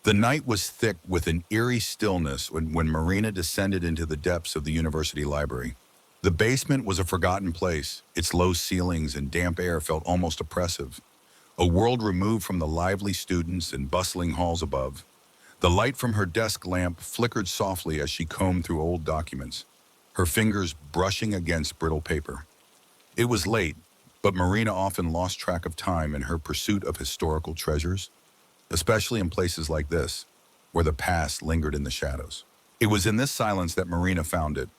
The night was thick with an eerie stillness when Marina descended into the depths of the university library. The basement was a forgotten place. Its low ceilings and damp air felt almost oppressive, a world removed from the lively students and bustling halls above. The light from her desk lamp flickered softly as she combed through old documents, her fingers brushing against brittle paper. It was late, but Marina often lost track of time in her pursuit of historical treasures, especially in places like this, where the past lingered in the shadows. It was in this silence that Marina found it,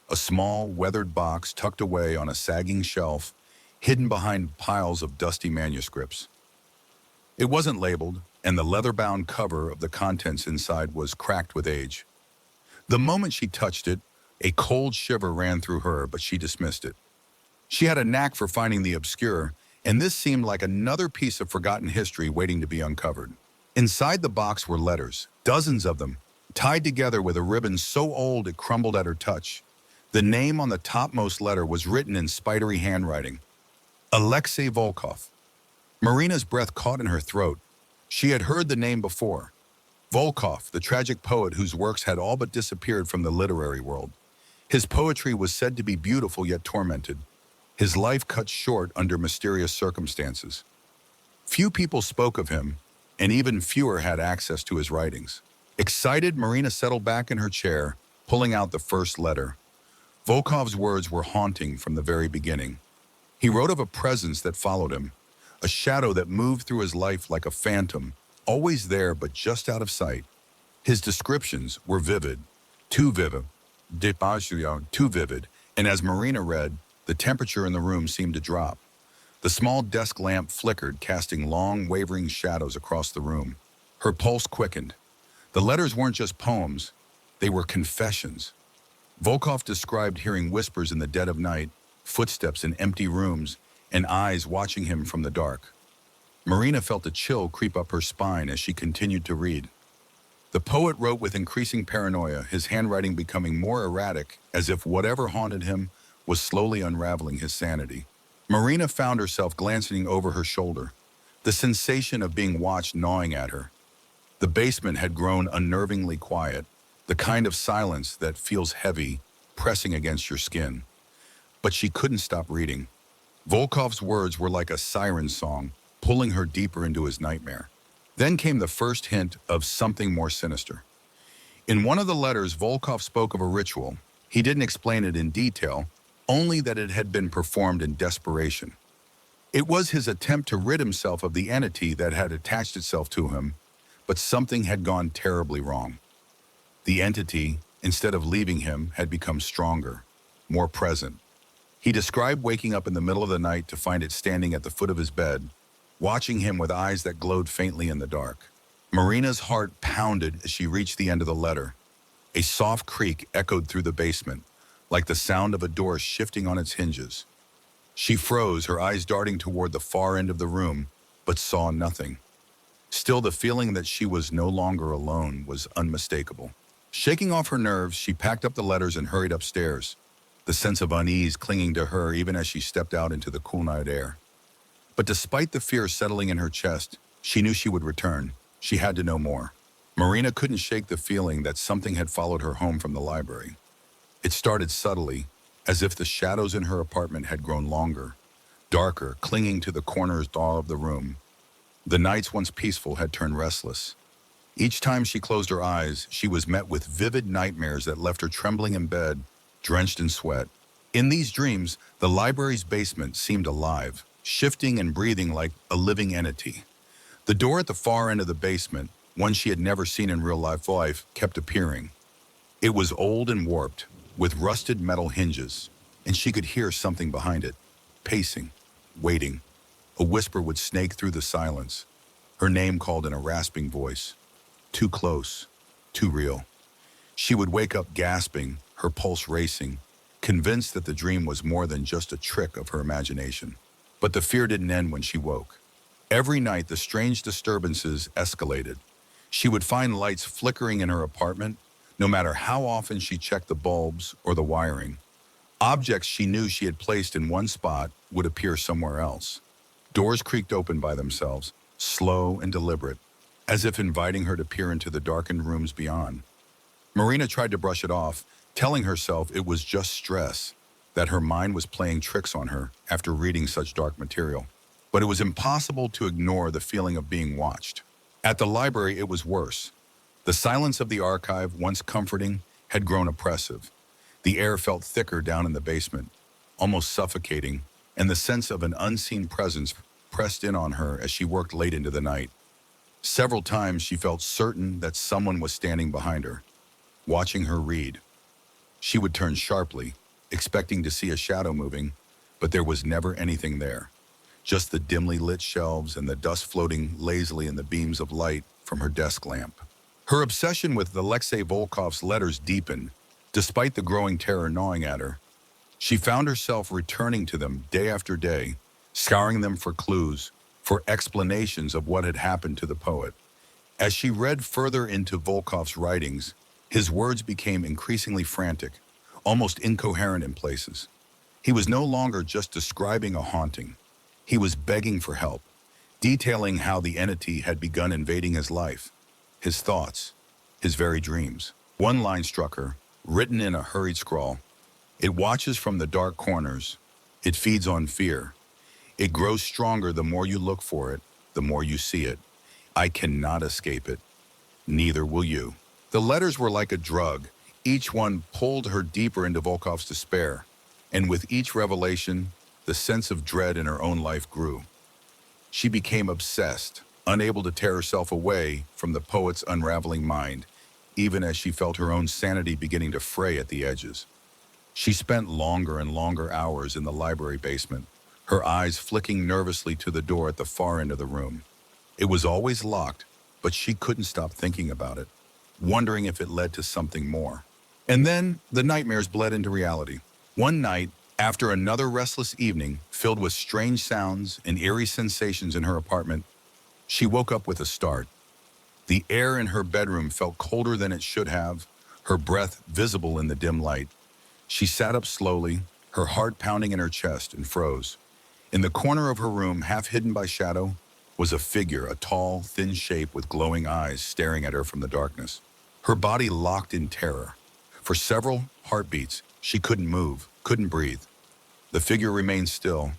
a small, weathered box tucked away on a sagging shelf, hidden behind piles of dusty manuscripts. It wasn't labeled, and the leather-bound cover of the contents inside was cracked with age. The moment she touched it, a cold shiver ran through her, but she dismissed it. She had a knack for finding the obscure, and this seemed like another piece of forgotten history waiting to be uncovered. Inside the box were letters, dozens of them, tied together with a ribbon so old it crumbled at her touch. The name on the topmost letter was written in spidery handwriting, Alexei Volkov. Marina's breath caught in her throat. She had heard the name before. Volkov, the tragic poet whose works had all but disappeared from the literary world. His poetry was said to be beautiful yet tormented, his life cut short under mysterious circumstances. Few people spoke of him, and even fewer had access to his writings. Excited, Marina settled back in her chair, pulling out the first letter. Volkov's words were haunting from the very beginning. He wrote of a presence that followed him, a shadow that moved through his life like a phantom, always there but just out of sight. His descriptions were vivid, too vivid, too vivid, and as Marina read, the temperature in the room seemed to drop. The small desk lamp flickered, casting long, wavering shadows across the room. Her pulse quickened. The letters weren't just poems, they were confessions. Volkov described hearing whispers in the dead of night, footsteps in empty rooms, and eyes watching him from the dark. Marina felt a chill creep up her spine as she continued to read. The poet wrote with increasing paranoia, his handwriting becoming more erratic, as if whatever haunted him was slowly unraveling his sanity. Marina found herself glancing over her shoulder, the sensation of being watched gnawing at her. The basement had grown unnervingly quiet, the kind of silence that feels heavy, pressing against your skin. But she couldn't stop reading. Volkov's words were like a siren song, pulling her deeper into his nightmare. Then came the first hint of something more sinister. In one of the letters, Volkov spoke of a ritual. He didn't explain it in detail, only that it had been performed in desperation. It was his attempt to rid himself of the entity that had attached itself to him, but something had gone terribly wrong. The entity, instead of leaving him, had become stronger, more present. He described waking up in the middle of the night to find it standing at the foot of his bed, watching him with eyes that glowed faintly in the dark. Marina's heart pounded as she reached the end of the letter. A soft creak echoed through the basement, like the sound of a door shifting on its hinges. She froze, her eyes darting toward the far end of the room, but saw nothing. Still, the feeling that she was no longer alone was unmistakable. Shaking off her nerves, she packed up the letters and hurried upstairs, the sense of unease clinging to her even as she stepped out into the cool night air. But despite the fear settling in her chest, she knew she would return. She had to know more. Marina couldn't shake the feeling that something had followed her home from the library. It started subtly, as if the shadows in her apartment had grown longer, darker, clinging to the corners of the room. The nights once peaceful had turned restless. Each time she closed her eyes, she was met with vivid nightmares that left her trembling in bed, drenched in sweat. In these dreams, the library's basement seemed alive, shifting and breathing like a living entity. The door at the far end of the basement, one she had never seen in real life, kept appearing. It was old and warped, with rusted metal hinges, and she could hear something behind it, pacing, waiting. A whisper would snake through the silence, her name called in a rasping voice. Too close, too real. She would wake up gasping, her pulse racing, convinced that the dream was more than just a trick of her imagination. But the fear didn't end when she woke. Every night, the strange disturbances escalated. She would find lights flickering in her apartment, no matter how often she checked the bulbs or the wiring. Objects she knew she had placed in one spot would appear somewhere else. Doors creaked open by themselves, slow and deliberate, as if inviting her to peer into the darkened rooms beyond. Marina tried to brush it off, telling herself it was just stress, that her mind was playing tricks on her after reading such dark material. But it was impossible to ignore the feeling of being watched. At the library, it was worse. The silence of the archive, once comforting, had grown oppressive. The air felt thicker down in the basement, almost suffocating, and the sense of an unseen presence pressed in on her as she worked late into the night. Several times she felt certain that someone was standing behind her, watching her read. She would turn sharply, expecting to see a shadow moving, but there was never anything there. Just the dimly lit shelves and the dust floating lazily in the beams of light from her desk lamp. Her obsession with Alexei Volkov's letters deepened, despite the growing terror gnawing at her. She found herself returning to them day after day, scouring them for clues, for explanations of what had happened to the poet. As she read further into Volkov's writings, his words became increasingly frantic, almost incoherent in places. He was no longer just describing a haunting. He was begging for help, detailing how the entity had begun invading his life, his thoughts, his very dreams. One line struck her, written in a hurried scrawl. It watches from the dark corners. It feeds on fear. It grows stronger the more you look for it, the more you see it. I cannot escape it. Neither will you. The letters were like a drug. Each one pulled her deeper into Volkov's despair, and with each revelation, the sense of dread in her own life grew. She became obsessed, unable to tear herself away from the poet's unraveling mind, even as she felt her own sanity beginning to fray at the edges. She spent longer and longer hours in the library basement, her eyes flicking nervously to the door at the far end of the room. It was always locked, but she couldn't stop thinking about it, wondering if it led to something more. And then the nightmares bled into reality. One night, after another restless evening filled with strange sounds and eerie sensations in her apartment, she woke up with a start. The air in her bedroom felt colder than it should have, her breath visible in the dim light. She sat up slowly, her heart pounding in her chest, and froze. In the corner of her room, half hidden by shadow, was a figure, a tall, thin shape with glowing eyes staring at her from the darkness. Her body locked in terror. For several heartbeats, she couldn't move, couldn't breathe. The figure remained still,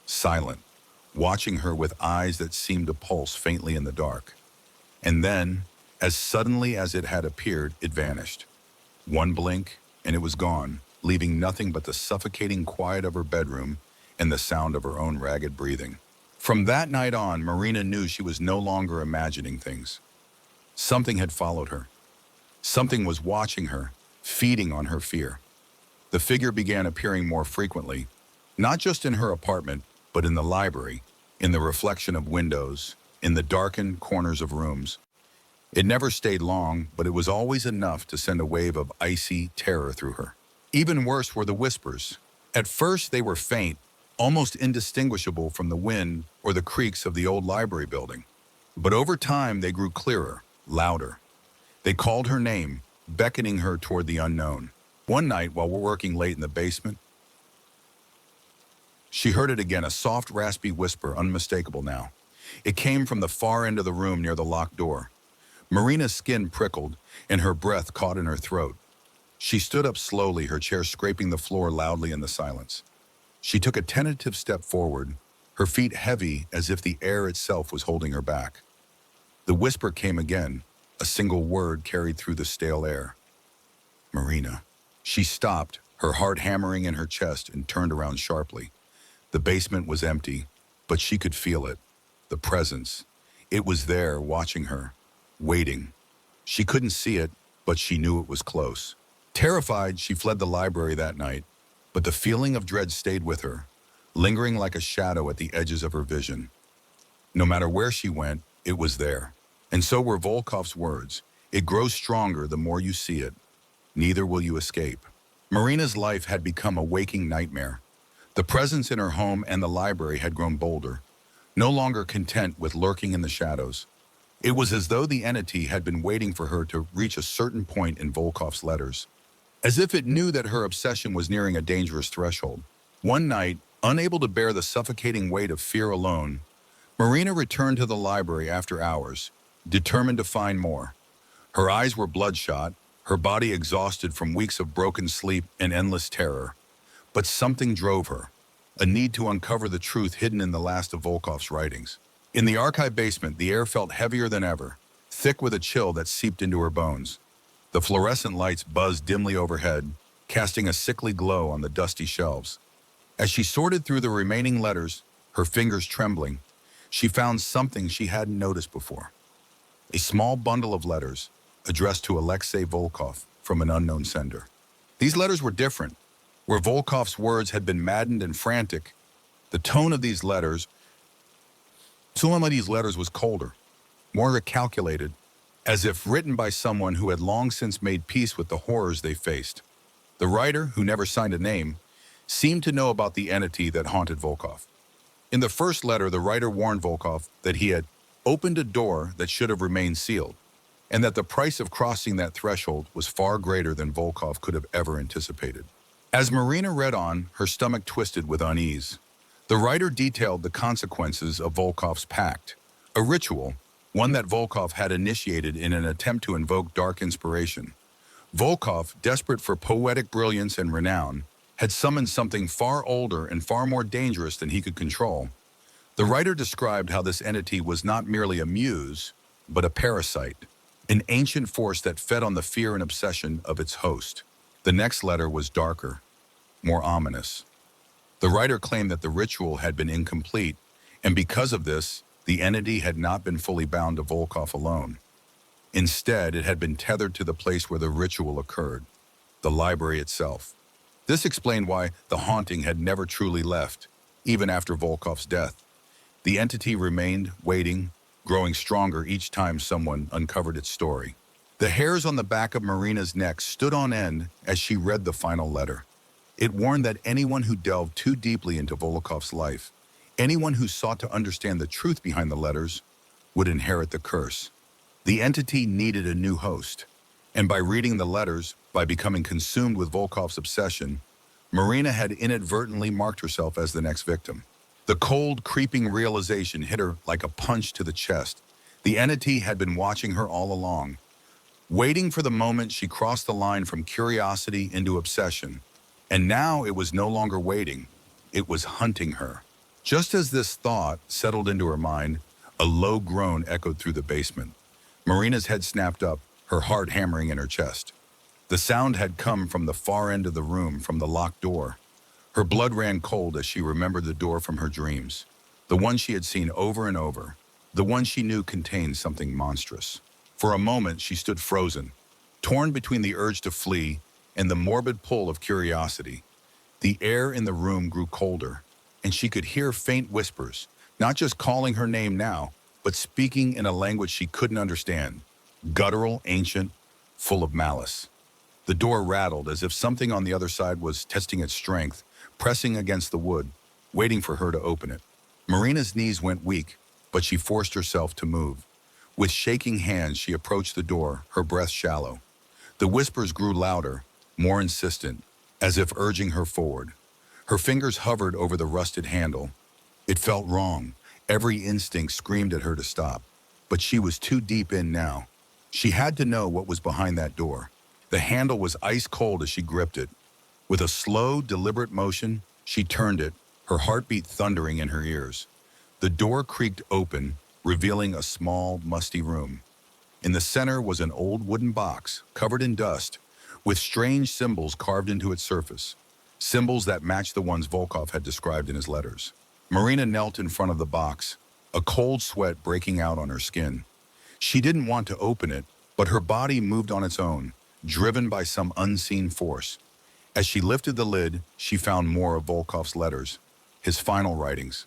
silent, watching her with eyes that seemed to pulse faintly in the dark. And then, as suddenly as it had appeared, it vanished. One blink, and it was gone, leaving nothing but the suffocating quiet of her bedroom and the sound of her own ragged breathing. From that night on, Marina knew she was no longer imagining things. Something had followed her. Something was watching her, feeding on her fear. The figure began appearing more frequently, not just in her apartment, but in the library, in the reflection of windows, in the darkened corners of rooms. It never stayed long, but it was always enough to send a wave of icy terror through her. Even worse were the whispers. At first, they were faint, almost indistinguishable from the wind or the creaks of the old library building. But over time, they grew clearer, louder. They called her name, beckoning her toward the unknown. One night, while we're working late in the basement, she heard it again, a soft, raspy whisper, unmistakable now. It came from the far end of the room near the locked door. Marina's skin prickled, and her breath caught in her throat. She stood up slowly, her chair scraping the floor loudly in the silence. She took a tentative step forward, her feet heavy as if the air itself was holding her back. The whisper came again, a single word carried through the stale air. Marina. She stopped, her heart hammering in her chest, and turned around sharply. The basement was empty, but she could feel it. The presence. It was there, watching her, waiting. She couldn't see it, but she knew it was close. Terrified, she fled the library that night, but the feeling of dread stayed with her, lingering like a shadow at the edges of her vision. No matter where she went, it was there. And so were Volkov's words. It grows stronger the more you see it. Neither will you escape. Marina's life had become a waking nightmare. The presence in her home and the library had grown bolder, no longer content with lurking in the shadows. It was as though the entity had been waiting for her to reach a certain point in Volkov's letters, as if it knew that her obsession was nearing a dangerous threshold. One night, unable to bear the suffocating weight of fear alone, Marina returned to the library after hours, determined to find more. Her eyes were bloodshot, her body exhausted from weeks of broken sleep and endless terror. But something drove her, a need to uncover the truth hidden in the last of Volkov's writings. In the archive basement, the air felt heavier than ever, thick with a chill that seeped into her bones. The fluorescent lights buzzed dimly overhead, casting a sickly glow on the dusty shelves. As she sorted through the remaining letters, her fingers trembling, she found something she hadn't noticed before. A small bundle of letters addressed to Alexei Volkov from an unknown sender. These letters were different. Where Volkov's words had been maddened and frantic, the tone of these letters, some of these letters was colder, more calculated, as if written by someone who had long since made peace with the horrors they faced. The writer, who never signed a name, seemed to know about the entity that haunted Volkov. In the first letter, the writer warned Volkov that he had opened a door that should have remained sealed, and that the price of crossing that threshold was far greater than Volkov could have ever anticipated. As Marina read on, her stomach twisted with unease. The writer detailed the consequences of Volkov's pact, a ritual, one that Volkov had initiated in an attempt to invoke dark inspiration. Volkov, desperate for poetic brilliance and renown, had summoned something far older and far more dangerous than he could control. The writer described how this entity was not merely a muse, but a parasite, an ancient force that fed on the fear and obsession of its host. The next letter was darker, more ominous. The writer claimed that the ritual had been incomplete, and because of this, the entity had not been fully bound to Volkov alone. Instead, it had been tethered to the place where the ritual occurred, the library itself. This explained why the haunting had never truly left, even after Volkov's death. The entity remained, waiting, growing stronger each time someone uncovered its story. The hairs on the back of Marina's neck stood on end as she read the final letter. It warned that anyone who delved too deeply into Volkov's life, anyone who sought to understand the truth behind the letters, would inherit the curse. The entity needed a new host, and by reading the letters, by becoming consumed with Volkov's obsession, Marina had inadvertently marked herself as the next victim. The cold, creeping realization hit her like a punch to the chest. The entity had been watching her all along, waiting for the moment she crossed the line from curiosity into obsession. And now it was no longer waiting, it was hunting her. Just as this thought settled into her mind, a low groan echoed through the basement. Marina's head snapped up, her heart hammering in her chest. The sound had come from the far end of the room, from the locked door. Her blood ran cold as she remembered the door from her dreams, the one she had seen over and over, the one she knew contained something monstrous. For a moment, she stood frozen, torn between the urge to flee and the morbid pull of curiosity. The air in the room grew colder, and she could hear faint whispers, not just calling her name now, but speaking in a language she couldn't understand, guttural, ancient, full of malice. The door rattled as if something on the other side was testing its strength, pressing against the wood, waiting for her to open it. Marina's knees went weak, but she forced herself to move. With shaking hands, she approached the door, her breath shallow. The whispers grew louder, more insistent, as if urging her forward. Her fingers hovered over the rusted handle. It felt wrong. Every instinct screamed at her to stop. But she was too deep in now. She had to know what was behind that door. The handle was ice cold as she gripped it. With a slow, deliberate motion, she turned it, her heartbeat thundering in her ears. The door creaked open, revealing a small, musty room. In the center was an old wooden box, covered in dust, with strange symbols carved into its surface, symbols that matched the ones Volkov had described in his letters. Marina knelt in front of the box, a cold sweat breaking out on her skin. She didn't want to open it, but her body moved on its own, driven by some unseen force. As she lifted the lid, she found more of Volkov's letters, his final writings.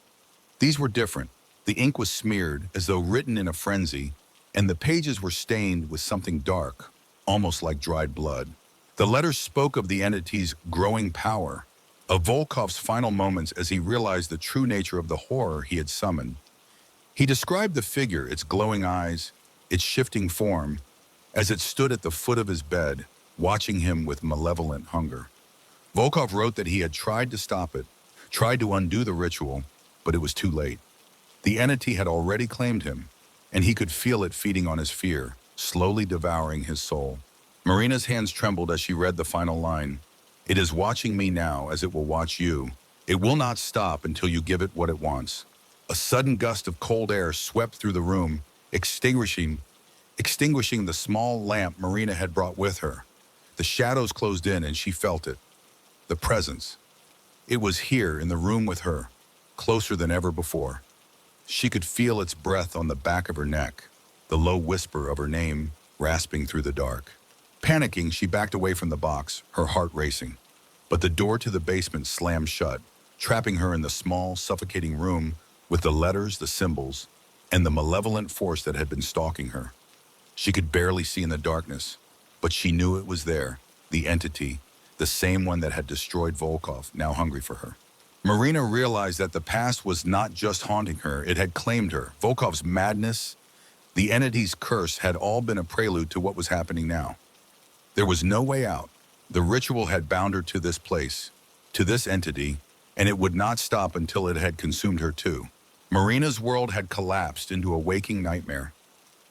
These were different. The ink was smeared, as though written in a frenzy, and the pages were stained with something dark, almost like dried blood. The letters spoke of the entity's growing power, of Volkov's final moments as he realized the true nature of the horror he had summoned. He described the figure, its glowing eyes, its shifting form, as it stood at the foot of his bed, watching him with malevolent hunger. Volkov wrote that he had tried to stop it, tried to undo the ritual, but it was too late. The entity had already claimed him. and he could feel it feeding on his fear, slowly devouring his soul. Marina's hands trembled as she read the final line. It is watching me now as it will watch you. It will not stop until you give it what it wants. A sudden gust of cold air swept through the room, extinguishing the small lamp Marina had brought with her. The shadows closed in and she felt it. The presence. It was here in the room with her, closer than ever before. She could feel its breath on the back of her neck, the low whisper of her name rasping through the dark. Panicking, she backed away from the box, her heart racing. But the door to the basement slammed shut, trapping her in the small, suffocating room with the letters, the symbols, and the malevolent force that had been stalking her. She could barely see in the darkness, but she knew it was there, the entity, the same one that had destroyed Volkov, now hungry for her. Marina realized that the past was not just haunting her, it had claimed her. Volkov's madness, the entity's curse had all been a prelude to what was happening now. There was no way out. The ritual had bound her to this place, to this entity, and it would not stop until it had consumed her too. Marina's world had collapsed into a waking nightmare.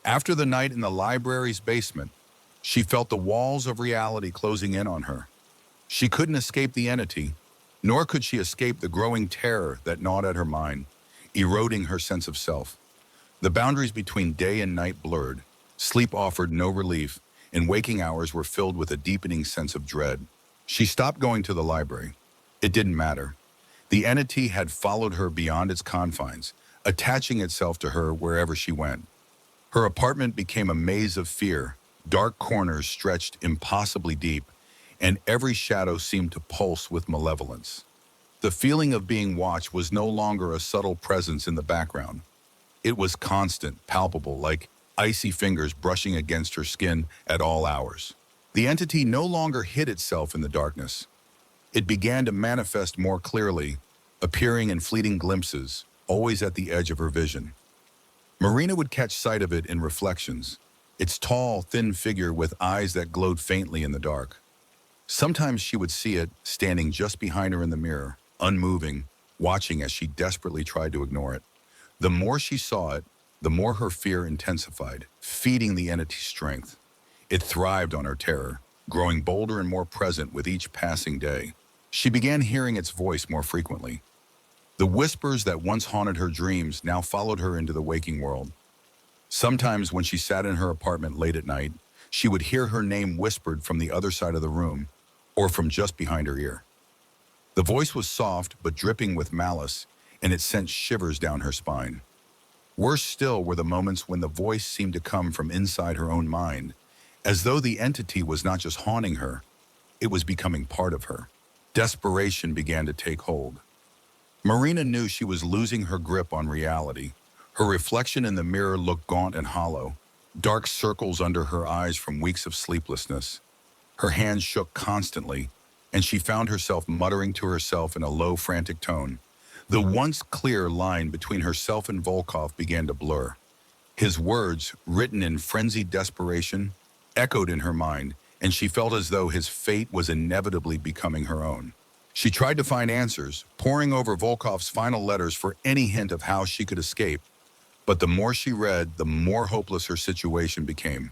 After the night in the library's basement, she felt the walls of reality closing in on her. She couldn't escape the entity, nor could she escape the growing terror that gnawed at her mind, eroding her sense of self. The boundaries between day and night blurred. Sleep offered no relief, and waking hours were filled with a deepening sense of dread. She stopped going to the library. It didn't matter. The entity had followed her beyond its confines, attaching itself to her wherever she went. Her apartment became a maze of fear. Dark corners stretched impossibly deep, and every shadow seemed to pulse with malevolence. The feeling of being watched was no longer a subtle presence in the background. It was constant, palpable, like icy fingers brushing against her skin at all hours. The entity no longer hid itself in the darkness. It began to manifest more clearly, appearing in fleeting glimpses, always at the edge of her vision. Marina would catch sight of it in reflections, its tall, thin figure with eyes that glowed faintly in the dark. Sometimes she would see it standing just behind her in the mirror, unmoving, watching as she desperately tried to ignore it. The more she saw it, the more her fear intensified, feeding the entity's strength. It thrived on her terror, growing bolder and more present with each passing day. She began hearing its voice more frequently. The whispers that once haunted her dreams now followed her into the waking world. Sometimes when she sat in her apartment late at night, she would hear her name whispered from the other side of the room, or from just behind her ear. The voice was soft but dripping with malice, and it sent shivers down her spine. Worse still were the moments when the voice seemed to come from inside her own mind, as though the entity was not just haunting her, it was becoming part of her. Desperation began to take hold. Marina knew she was losing her grip on reality. Her reflection in the mirror looked gaunt and hollow, dark circles under her eyes from weeks of sleeplessness. Her hands shook constantly, and she found herself muttering to herself in a low, frantic tone. The once clear line between herself and Volkov began to blur. His words, written in frenzied desperation, echoed in her mind, and she felt as though his fate was inevitably becoming her own. She tried to find answers, poring over Volkov's final letters for any hint of how she could escape. But the more she read, the more hopeless her situation became.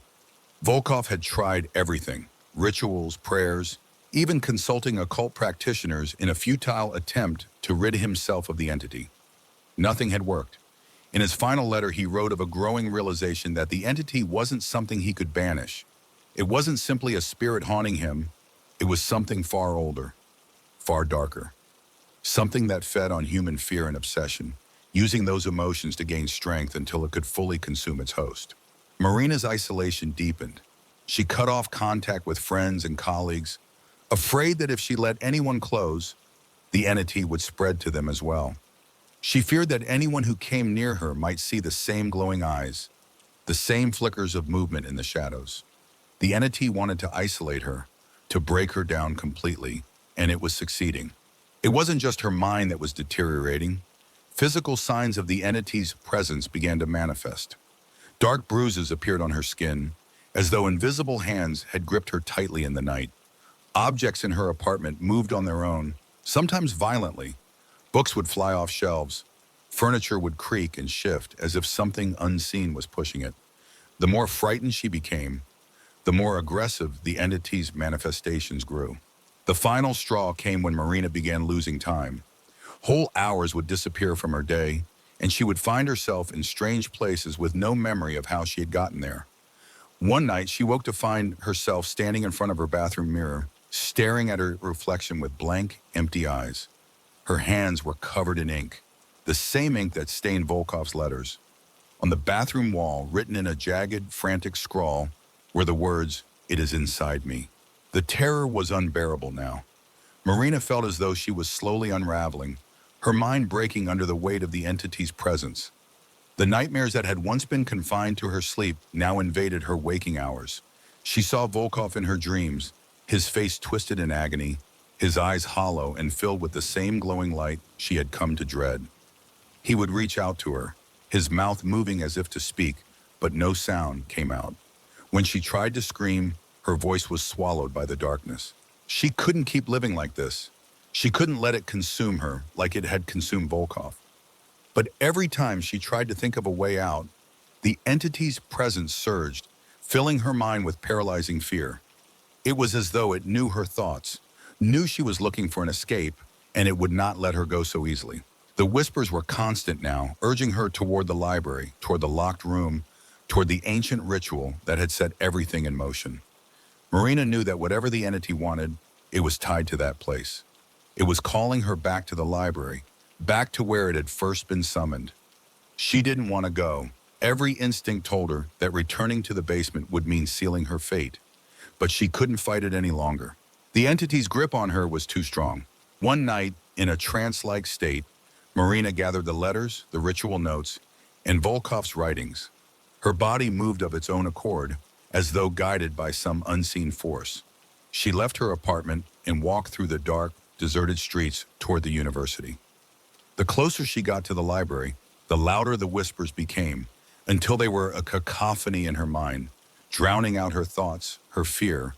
Volkov had tried everything, rituals, prayers, even consulting occult practitioners in a futile attempt to rid himself of the entity. Nothing had worked. In his final letter, he wrote of a growing realization that the entity wasn't something he could banish. It wasn't simply a spirit haunting him. It was something far older, far darker. Something that fed on human fear and obsession, using those emotions to gain strength until it could fully consume its host. Marina's isolation deepened. She cut off contact with friends and colleagues, afraid that if she let anyone close, the entity would spread to them as well. She feared that anyone who came near her might see the same glowing eyes, the same flickers of movement in the shadows. The entity wanted to isolate her, to break her down completely, and it was succeeding. It wasn't just her mind that was deteriorating. Physical signs of the entity's presence began to manifest. Dark bruises appeared on her skin, as though invisible hands had gripped her tightly in the night. Objects in her apartment moved on their own, sometimes violently. Books would fly off shelves. Furniture would creak and shift as if something unseen was pushing it. The more frightened she became, the more aggressive the entity's manifestations grew. The final straw came when Marina began losing time. Whole hours would disappear from her day, and she would find herself in strange places with no memory of how she had gotten there. One night, she woke to find herself standing in front of her bathroom mirror, staring at her reflection with blank, empty eyes. Her hands were covered in ink, the same ink that stained Volkov's letters. On the bathroom wall, written in a jagged, frantic scrawl, were the words, "It is inside me." The terror was unbearable now. Marina felt as though she was slowly unraveling, her mind breaking under the weight of the entity's presence. The nightmares that had once been confined to her sleep now invaded her waking hours. She saw Volkov in her dreams, his face twisted in agony, his eyes hollow and filled with the same glowing light she had come to dread. He would reach out to her, his mouth moving as if to speak, but no sound came out. When she tried to scream, her voice was swallowed by the darkness. She couldn't keep living like this. She couldn't let it consume her like it had consumed Volkov. But every time she tried to think of a way out, the entity's presence surged, filling her mind with paralyzing fear. It was as though it knew her thoughts, knew she was looking for an escape, and it would not let her go so easily. The whispers were constant now, urging her toward the library, toward the locked room, toward the ancient ritual that had set everything in motion. Marina knew that whatever the entity wanted, it was tied to that place. It was calling her back to the library, back to where it had first been summoned. She didn't want to go. Every instinct told her that returning to the basement would mean sealing her fate, but she couldn't fight it any longer. The entity's grip on her was too strong. One night, in a trance-like state, Marina gathered the letters, the ritual notes, and Volkov's writings. Her body moved of its own accord, as though guided by some unseen force. She left her apartment and walked through the dark, deserted streets toward the university. The closer she got to the library, the louder the whispers became, until they were a cacophony in her mind, drowning out her thoughts, her fear,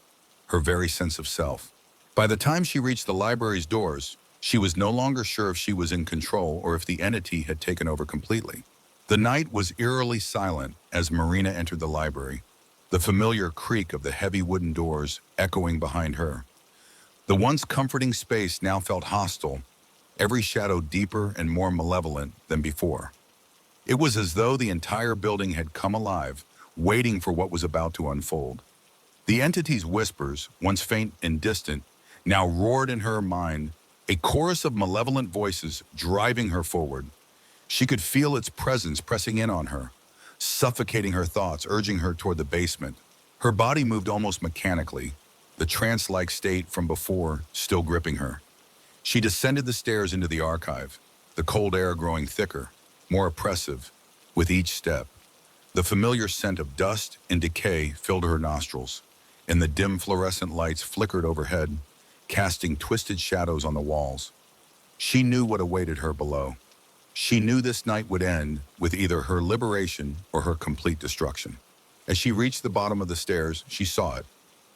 her very sense of self. By the time she reached the library's doors, she was no longer sure if she was in control or if the entity had taken over completely. The night was eerily silent as Marina entered the library, the familiar creak of the heavy wooden doors echoing behind her. The once comforting space now felt hostile, every shadow deeper and more malevolent than before. It was as though the entire building had come alive, waiting for what was about to unfold. The entity's whispers, once faint and distant, now roared in her mind, a chorus of malevolent voices driving her forward. She could feel its presence pressing in on her, suffocating her thoughts, urging her toward the basement. Her body moved almost mechanically, the trance-like state from before still gripping her. She descended the stairs into the archive, the cold air growing thicker, more oppressive, with each step. The familiar scent of dust and decay filled her nostrils, and the dim fluorescent lights flickered overhead, casting twisted shadows on the walls. She knew what awaited her below. She knew this night would end with either her liberation or her complete destruction. As she reached the bottom of the stairs, she saw it,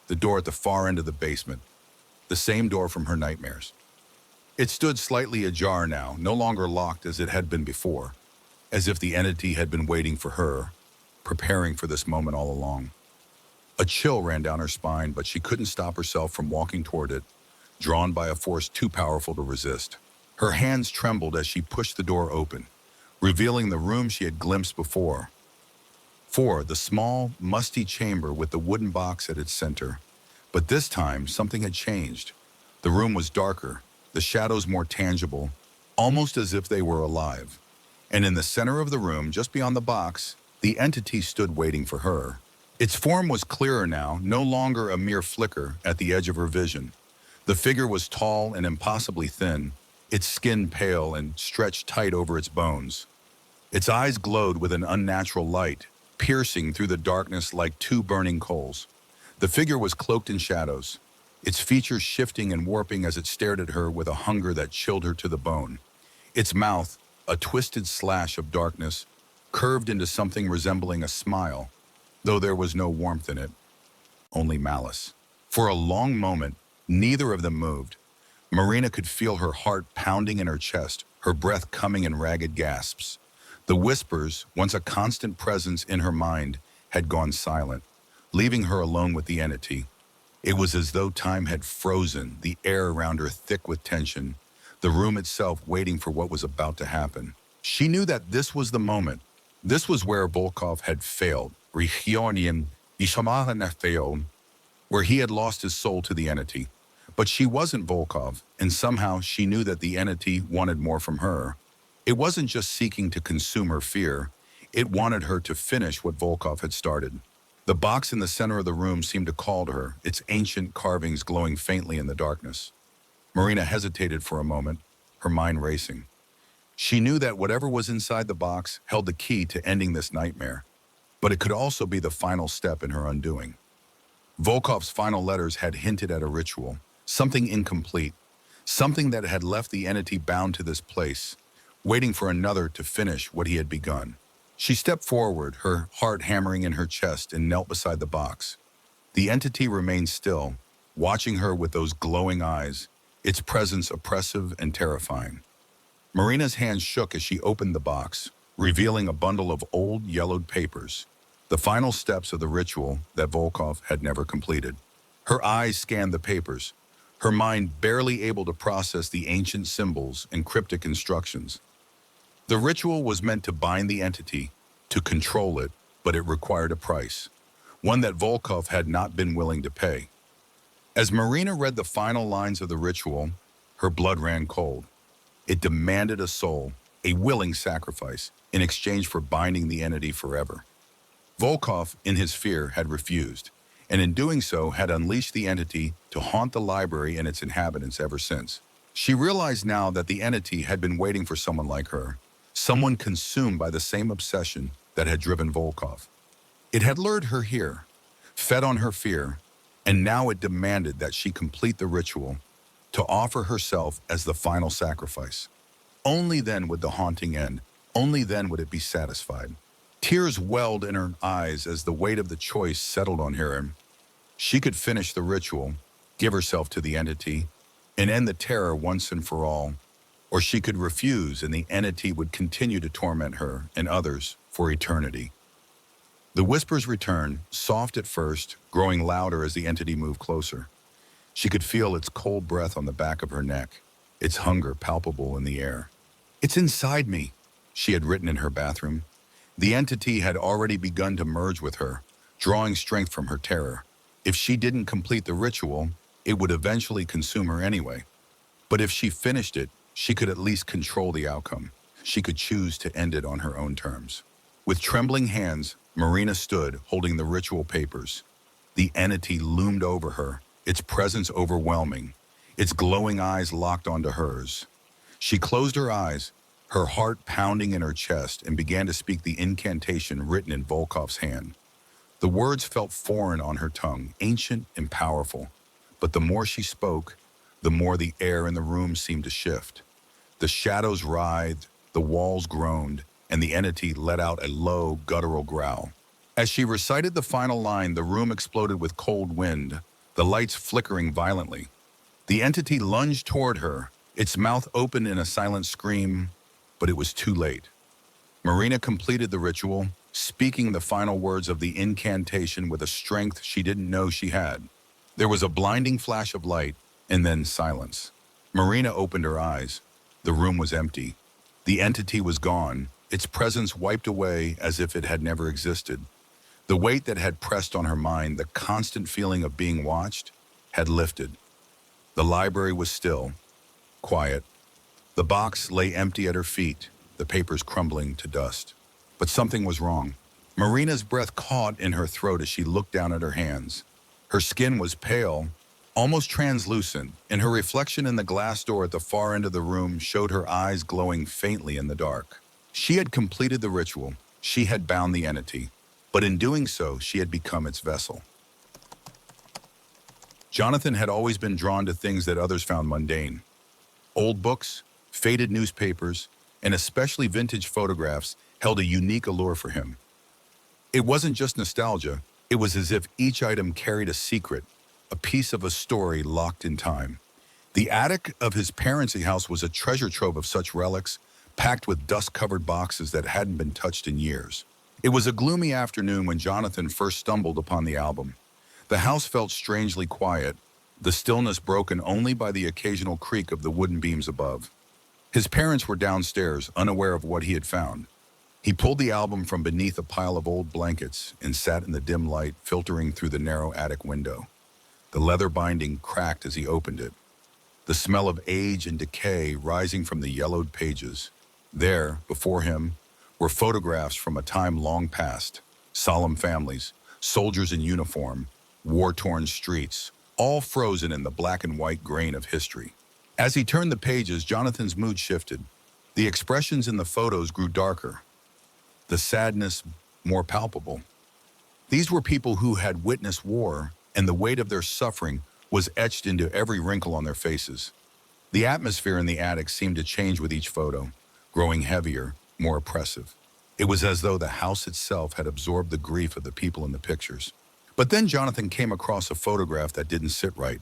the door at the far end of the basement, the same door from her nightmares. It stood slightly ajar now, no longer locked as it had been before, as if the entity had been waiting for her, preparing for this moment all along. A chill ran down her spine, but she couldn't stop herself from walking toward it, drawn by a force too powerful to resist. Her hands trembled as she pushed the door open, revealing the room she had glimpsed before. The small, musty chamber with the wooden box at its center. But this time, something had changed. The room was darker, the shadows more tangible, almost as if they were alive. And in the center of the room, just beyond the box, the entity stood waiting for her. Its form was clearer now, no longer a mere flicker at the edge of her vision. The figure was tall and impossibly thin, its skin pale and stretched tight over its bones. Its eyes glowed with an unnatural light, piercing through the darkness like two burning coals. The figure was cloaked in shadows, its features shifting and warping as it stared at her with a hunger that chilled her to the bone. Its mouth, a twisted slash of darkness, curved into something resembling a smile, though there was no warmth in it, only malice. For a long moment, neither of them moved. Marina could feel her heart pounding in her chest, her breath coming in ragged gasps. The whispers, once a constant presence in her mind, had gone silent, leaving her alone with the entity. It was as though time had frozen, the air around her thick with tension, the room itself waiting for what was about to happen. She knew that this was the moment. This was where Volkov had failed. Regionium Ishamahan failed, where he had lost his soul to the entity. But she wasn't Volkov, and somehow she knew that the entity wanted more from her. It wasn't just seeking to consume her fear, it wanted her to finish what Volkov had started. The box in the center of the room seemed to call to her, its ancient carvings glowing faintly in the darkness. Marina hesitated for a moment, her mind racing. She knew that whatever was inside the box held the key to ending this nightmare, but it could also be the final step in her undoing. Volkov's final letters had hinted at a ritual, something incomplete, something that had left the entity bound to this place, waiting for another to finish what he had begun. She stepped forward, her heart hammering in her chest, and knelt beside the box. The entity remained still, watching her with those glowing eyes, its presence oppressive and terrifying. Marina's hands shook as she opened the box, revealing a bundle of old, yellowed papers, the final steps of the ritual that Volkov had never completed. Her eyes scanned the papers, her mind barely able to process the ancient symbols and cryptic instructions. The ritual was meant to bind the entity, to control it, but it required a price, one that Volkov had not been willing to pay. As Marina read the final lines of the ritual, her blood ran cold. It demanded a soul, a willing sacrifice, in exchange for binding the entity forever. Volkov, in his fear, had refused, and in doing so had unleashed the entity to haunt the library and its inhabitants ever since. She realized now that the entity had been waiting for someone like her, someone consumed by the same obsession that had driven Volkov. It had lured her here, fed on her fear, and now it demanded that she complete the ritual, to offer herself as the final sacrifice. Only then would the haunting end, only then would it be satisfied. Tears welled in her eyes as the weight of the choice settled on her. She could finish the ritual, give herself to the entity, and end the terror once and for all, or she could refuse and the entity would continue to torment her and others for eternity. The whispers returned, soft at first, growing louder as the entity moved closer. She could feel its cold breath on the back of her neck, its hunger palpable in the air. "It's inside me," she had written in her bathroom. The entity had already begun to merge with her, drawing strength from her terror. If she didn't complete the ritual, it would eventually consume her anyway. But if she finished it, she could at least control the outcome. She could choose to end it on her own terms. With trembling hands, Marina stood, holding the ritual papers. The entity loomed over her, its presence overwhelming, its glowing eyes locked onto hers. She closed her eyes, her heart pounding in her chest, and began to speak the incantation written in Volkov's hand. The words felt foreign on her tongue, ancient and powerful. But the more she spoke, the more the air in the room seemed to shift. The shadows writhed, the walls groaned, and the entity let out a low, guttural growl. As she recited the final line, the room exploded with cold wind, the lights flickering violently. The entity lunged toward her, its mouth open in a silent scream, but it was too late. Marina completed the ritual, speaking the final words of the incantation with a strength she didn't know she had. There was a blinding flash of light, and then silence. Marina opened her eyes. The room was empty. The entity was gone, its presence wiped away as if it had never existed. The weight that had pressed on her mind, the constant feeling of being watched, had lifted. The library was still, quiet. The box lay empty at her feet, the papers crumbling to dust. But something was wrong. Marina's breath caught in her throat as she looked down at her hands. Her skin was pale, almost translucent, and her reflection in the glass door at the far end of the room showed her eyes glowing faintly in the dark. She had completed the ritual. She had bound the entity. But in doing so, she had become its vessel. Jonathan had always been drawn to things that others found mundane. Old books, faded newspapers, and especially vintage photographs held a unique allure for him. It wasn't just nostalgia, it was as if each item carried a secret, a piece of a story locked in time. The attic of his parents' house was a treasure trove of such relics, packed with dust-covered boxes that hadn't been touched in years. It was a gloomy afternoon when Jonathan first stumbled upon the album. The house felt strangely quiet, the stillness broken only by the occasional creak of the wooden beams above. His parents were downstairs, unaware of what he had found. He pulled the album from beneath a pile of old blankets and sat in the dim light filtering through the narrow attic window. The leather binding cracked as he opened it, the smell of age and decay rising from the yellowed pages. There, before him, were photographs from a time long past, solemn families, soldiers in uniform, war-torn streets, all frozen in the black and white grain of history. As he turned the pages, Jonathan's mood shifted. The expressions in the photos grew darker, the sadness more palpable. These were people who had witnessed war, and the weight of their suffering was etched into every wrinkle on their faces. The atmosphere in the attic seemed to change with each photo, growing heavier, more oppressive. It was as though the house itself had absorbed the grief of the people in the pictures. But then Jonathan came across a photograph that didn't sit right.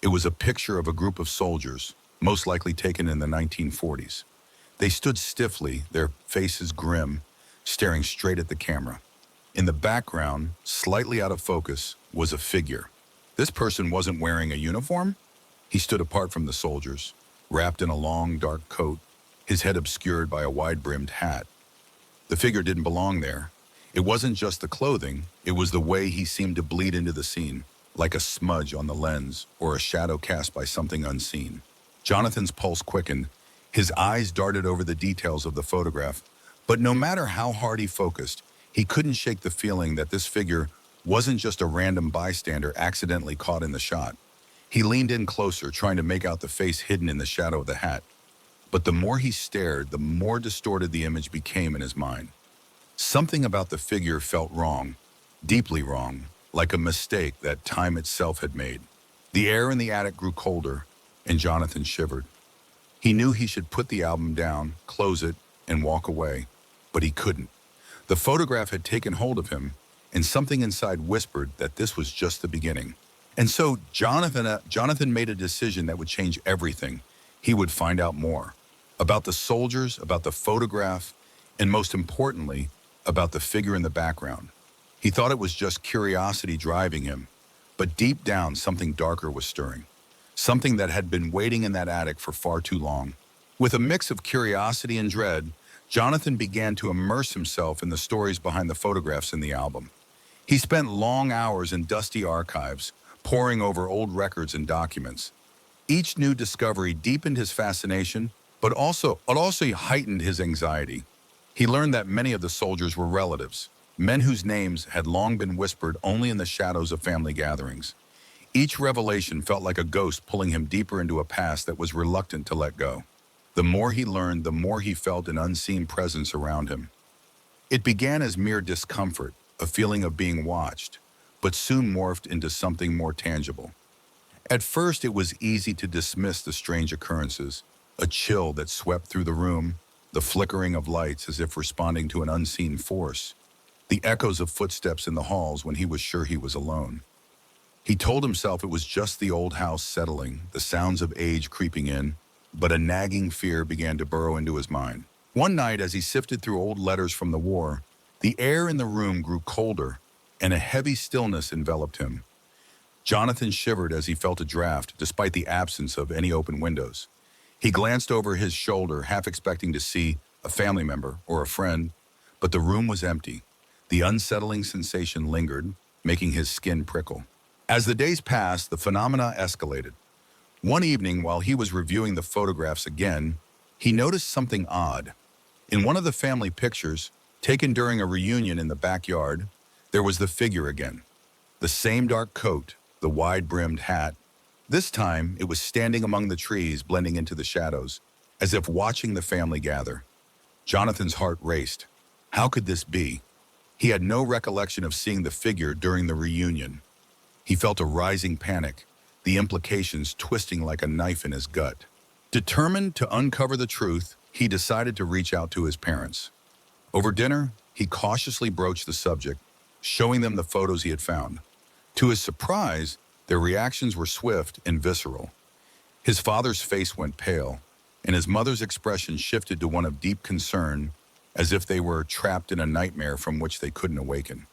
It was a picture of a group of soldiers, most likely taken in the 1940s. They stood stiffly, their faces grim, staring straight at the camera. In the background, slightly out of focus, was a figure. This person wasn't wearing a uniform. He stood apart from the soldiers, wrapped in a long, dark coat, his head obscured by a wide-brimmed hat. The figure didn't belong there. It wasn't just the clothing, it was the way he seemed to bleed into the scene, like a smudge on the lens or a shadow cast by something unseen. Jonathan's pulse quickened. His eyes darted over the details of the photograph, but no matter how hard he focused, he couldn't shake the feeling that this figure wasn't just a random bystander accidentally caught in the shot. He leaned in closer, trying to make out the face hidden in the shadow of the hat. But the more he stared, the more distorted the image became in his mind. Something about the figure felt wrong, deeply wrong, like a mistake that time itself had made. The air in the attic grew colder, and Jonathan shivered. He knew he should put the album down, close it, and walk away, but he couldn't. The photograph had taken hold of him, and something inside whispered that this was just the beginning. And so Jonathan made a decision that would change everything. He would find out more about the soldiers, about the photograph, and most importantly, about the figure in the background. He thought it was just curiosity driving him, but deep down something darker was stirring, something that had been waiting in that attic for far too long. With a mix of curiosity and dread, Jonathan began to immerse himself in the stories behind the photographs in the album. He spent long hours in dusty archives, poring over old records and documents. Each new discovery deepened his fascination, but also heightened his anxiety. He learned that many of the soldiers were relatives, men whose names had long been whispered only in the shadows of family gatherings. Each revelation felt like a ghost pulling him deeper into a past that was reluctant to let go. The more he learned, the more he felt an unseen presence around him. It began as mere discomfort, a feeling of being watched, but soon morphed into something more tangible. At first, it was easy to dismiss the strange occurrences, a chill that swept through the room, the flickering of lights as if responding to an unseen force, the echoes of footsteps in the halls when he was sure he was alone. He told himself it was just the old house settling, the sounds of age creeping in, but a nagging fear began to burrow into his mind. One night, as he sifted through old letters from the war, the air in the room grew colder, and a heavy stillness enveloped him. Jonathan shivered as he felt a draft, despite the absence of any open windows. He glanced over his shoulder, half expecting to see a family member or a friend, but the room was empty. The unsettling sensation lingered, making his skin prickle. As the days passed, the phenomena escalated. One evening, while he was reviewing the photographs again, he noticed something odd. In one of the family pictures, taken during a reunion in the backyard, there was the figure again. The same dark coat, the wide-brimmed hat. This time, it was standing among the trees, blending into the shadows, as if watching the family gather. Jonathan's heart raced. How could this be? He had no recollection of seeing the figure during the reunion. He felt a rising panic, the implications twisting like a knife in his gut. Determined to uncover the truth, he decided to reach out to his parents. Over dinner, he cautiously broached the subject, showing them the photos he had found. To his surprise, their reactions were swift and visceral. His father's face went pale, and his mother's expression shifted to one of deep concern, as if they were trapped in a nightmare from which they couldn't awaken.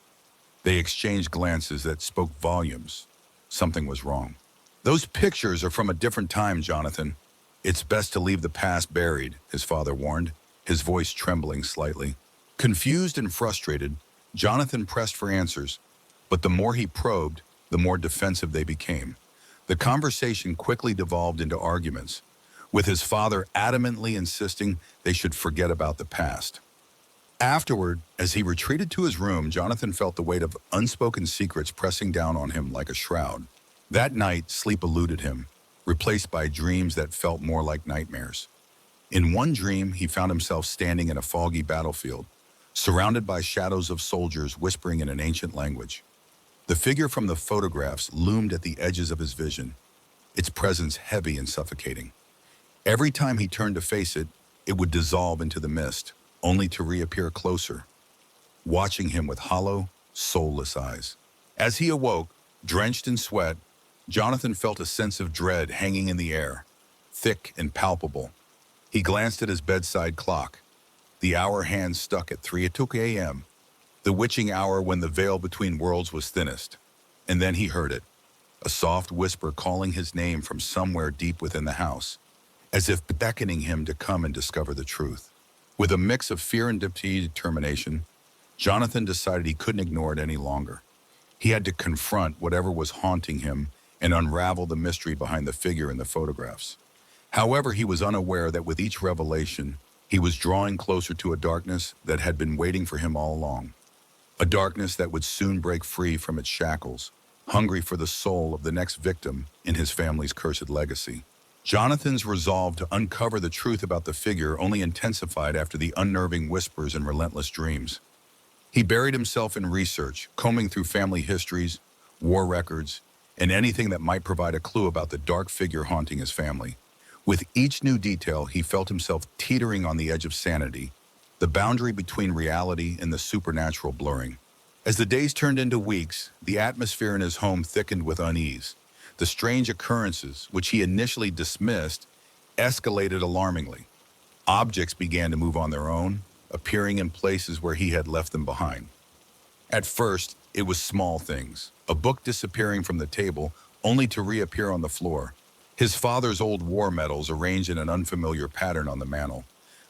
They exchanged glances that spoke volumes. Something was wrong. Those pictures are from a different time, Jonathan. It's best to leave the past buried, his father warned, his voice trembling slightly. Confused and frustrated, Jonathan pressed for answers, but the more he probed, the more defensive they became. The conversation quickly devolved into arguments, with his father adamantly insisting they should forget about the past. Afterward, as he retreated to his room, Jonathan felt the weight of unspoken secrets pressing down on him like a shroud. That night, sleep eluded him, replaced by dreams that felt more like nightmares. In one dream, he found himself standing in a foggy battlefield, surrounded by shadows of soldiers whispering in an ancient language. The figure from the photographs loomed at the edges of his vision, its presence heavy and suffocating. Every time he turned to face it, it would dissolve into the mist, only to reappear closer, watching him with hollow, soulless eyes. As he awoke, drenched in sweat, Jonathan felt a sense of dread hanging in the air, thick and palpable. He glanced at his bedside clock. The hour hand stuck at 3:00 a.m., the witching hour when the veil between worlds was thinnest. And then he heard it, a soft whisper calling his name from somewhere deep within the house, as if beckoning him to come and discover the truth. With a mix of fear and determination, Jonathan decided he couldn't ignore it any longer. He had to confront whatever was haunting him and unravel the mystery behind the figure in the photographs. However, he was unaware that with each revelation, he was drawing closer to a darkness that had been waiting for him all along. A darkness that would soon break free from its shackles, hungry for the soul of the next victim in his family's cursed legacy. Jonathan's resolve to uncover the truth about the figure only intensified after the unnerving whispers and relentless dreams. He buried himself in research, combing through family histories, war records, and anything that might provide a clue about the dark figure haunting his family. With each new detail, he felt himself teetering on the edge of sanity, the boundary between reality and the supernatural blurring. As the days turned into weeks, the atmosphere in his home thickened with unease. The strange occurrences, which he initially dismissed, escalated alarmingly. Objects began to move on their own, appearing in places where he had left them behind. At first, it was small things, a book disappearing from the table only to reappear on the floor, his father's old war medals arranged in an unfamiliar pattern on the mantel.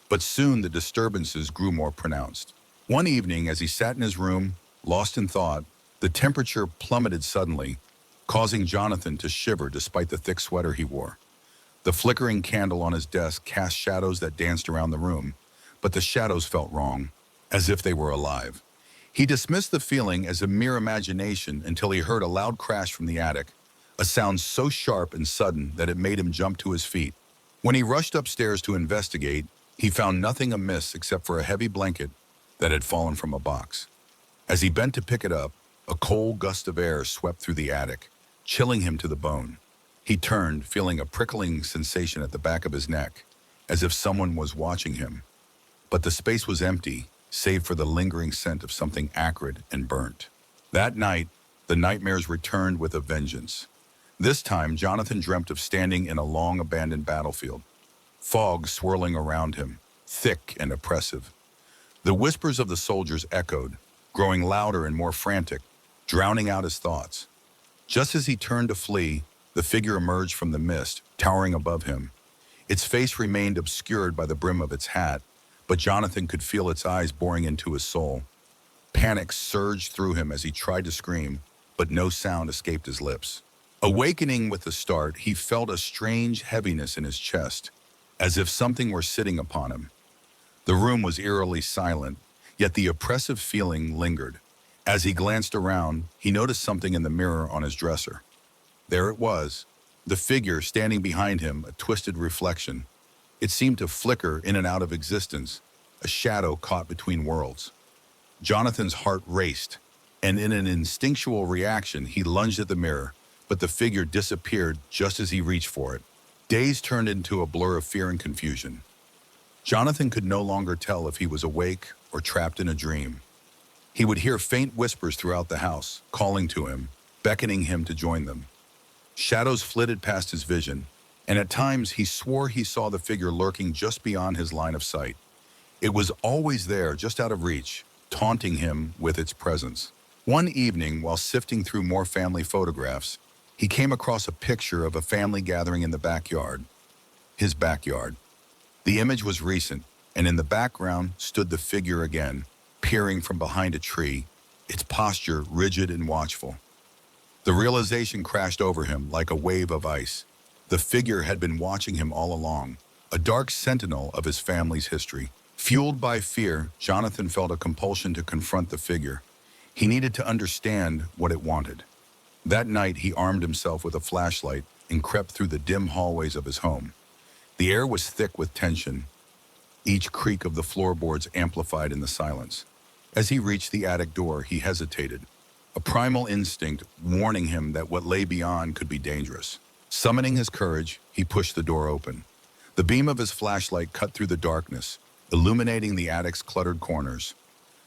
But soon the disturbances grew more pronounced. One evening, as he sat in his room, lost in thought, the temperature plummeted suddenly, causing Jonathan to shiver despite the thick sweater he wore. The flickering candle on his desk cast shadows that danced around the room, but the shadows felt wrong, as if they were alive. He dismissed the feeling as a mere imagination until he heard a loud crash from the attic, a sound so sharp and sudden that it made him jump to his feet. When he rushed upstairs to investigate, he found nothing amiss except for a heavy blanket that had fallen from a box. As he bent to pick it up, a cold gust of air swept through the attic, chilling him to the bone. He turned, feeling a prickling sensation at the back of his neck, as if someone was watching him. But the space was empty, save for the lingering scent of something acrid and burnt. That night, the nightmares returned with a vengeance. This time, Jonathan dreamt of standing in a long abandoned battlefield, fog swirling around him, thick and oppressive. The whispers of the soldiers echoed, growing louder and more frantic, drowning out his thoughts. Just as he turned to flee, the figure emerged from the mist, towering above him. Its face remained obscured by the brim of its hat, but Jonathan could feel its eyes boring into his soul. Panic surged through him as he tried to scream, but no sound escaped his lips. Awakening with the start, he felt a strange heaviness in his chest, as if something were sitting upon him. The room was eerily silent, yet the oppressive feeling lingered. As he glanced around, he noticed something in the mirror on his dresser. There it was, the figure standing behind him, a twisted reflection. It seemed to flicker in and out of existence, a shadow caught between worlds. Jonathan's heart raced, and in an instinctual reaction, he lunged at the mirror, but the figure disappeared just as he reached for it. Days turned into a blur of fear and confusion. Jonathan could no longer tell if he was awake or trapped in a dream. He would hear faint whispers throughout the house, calling to him, beckoning him to join them. Shadows flitted past his vision, and at times he swore he saw the figure lurking just beyond his line of sight. It was always there, just out of reach, taunting him with its presence. One evening, while sifting through more family photographs, he came across a picture of a family gathering in the backyard, his backyard. The image was recent, and in the background stood the figure again, peering from behind a tree, its posture rigid and watchful. The realization crashed over him like a wave of ice. The figure had been watching him all along, a dark sentinel of his family's history. Fueled by fear, Jonathan felt a compulsion to confront the figure. He needed to understand what it wanted. That night, he armed himself with a flashlight and crept through the dim hallways of his home. The air was thick with tension, each creak of the floorboards amplified in the silence. As he reached the attic door, he hesitated, a primal instinct warning him that what lay beyond could be dangerous. Summoning his courage, he pushed the door open. The beam of his flashlight cut through the darkness, illuminating the attic's cluttered corners.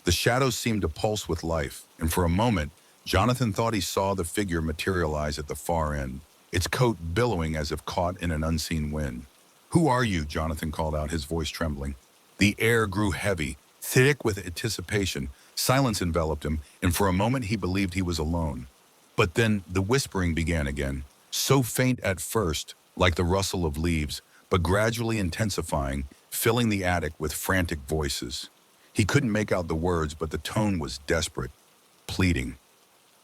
The shadows seemed to pulse with life, and for a moment, Jonathan thought he saw the figure materialize at the far end, its coat billowing as if caught in an unseen wind. "Who are you?" Jonathan called out, his voice trembling. The air grew heavy, thick with anticipation. Silence enveloped him, and for a moment he believed he was alone. But then the whispering began again, so faint at first, like the rustle of leaves, but gradually intensifying, filling the attic with frantic voices. He couldn't make out the words, but the tone was desperate, pleading.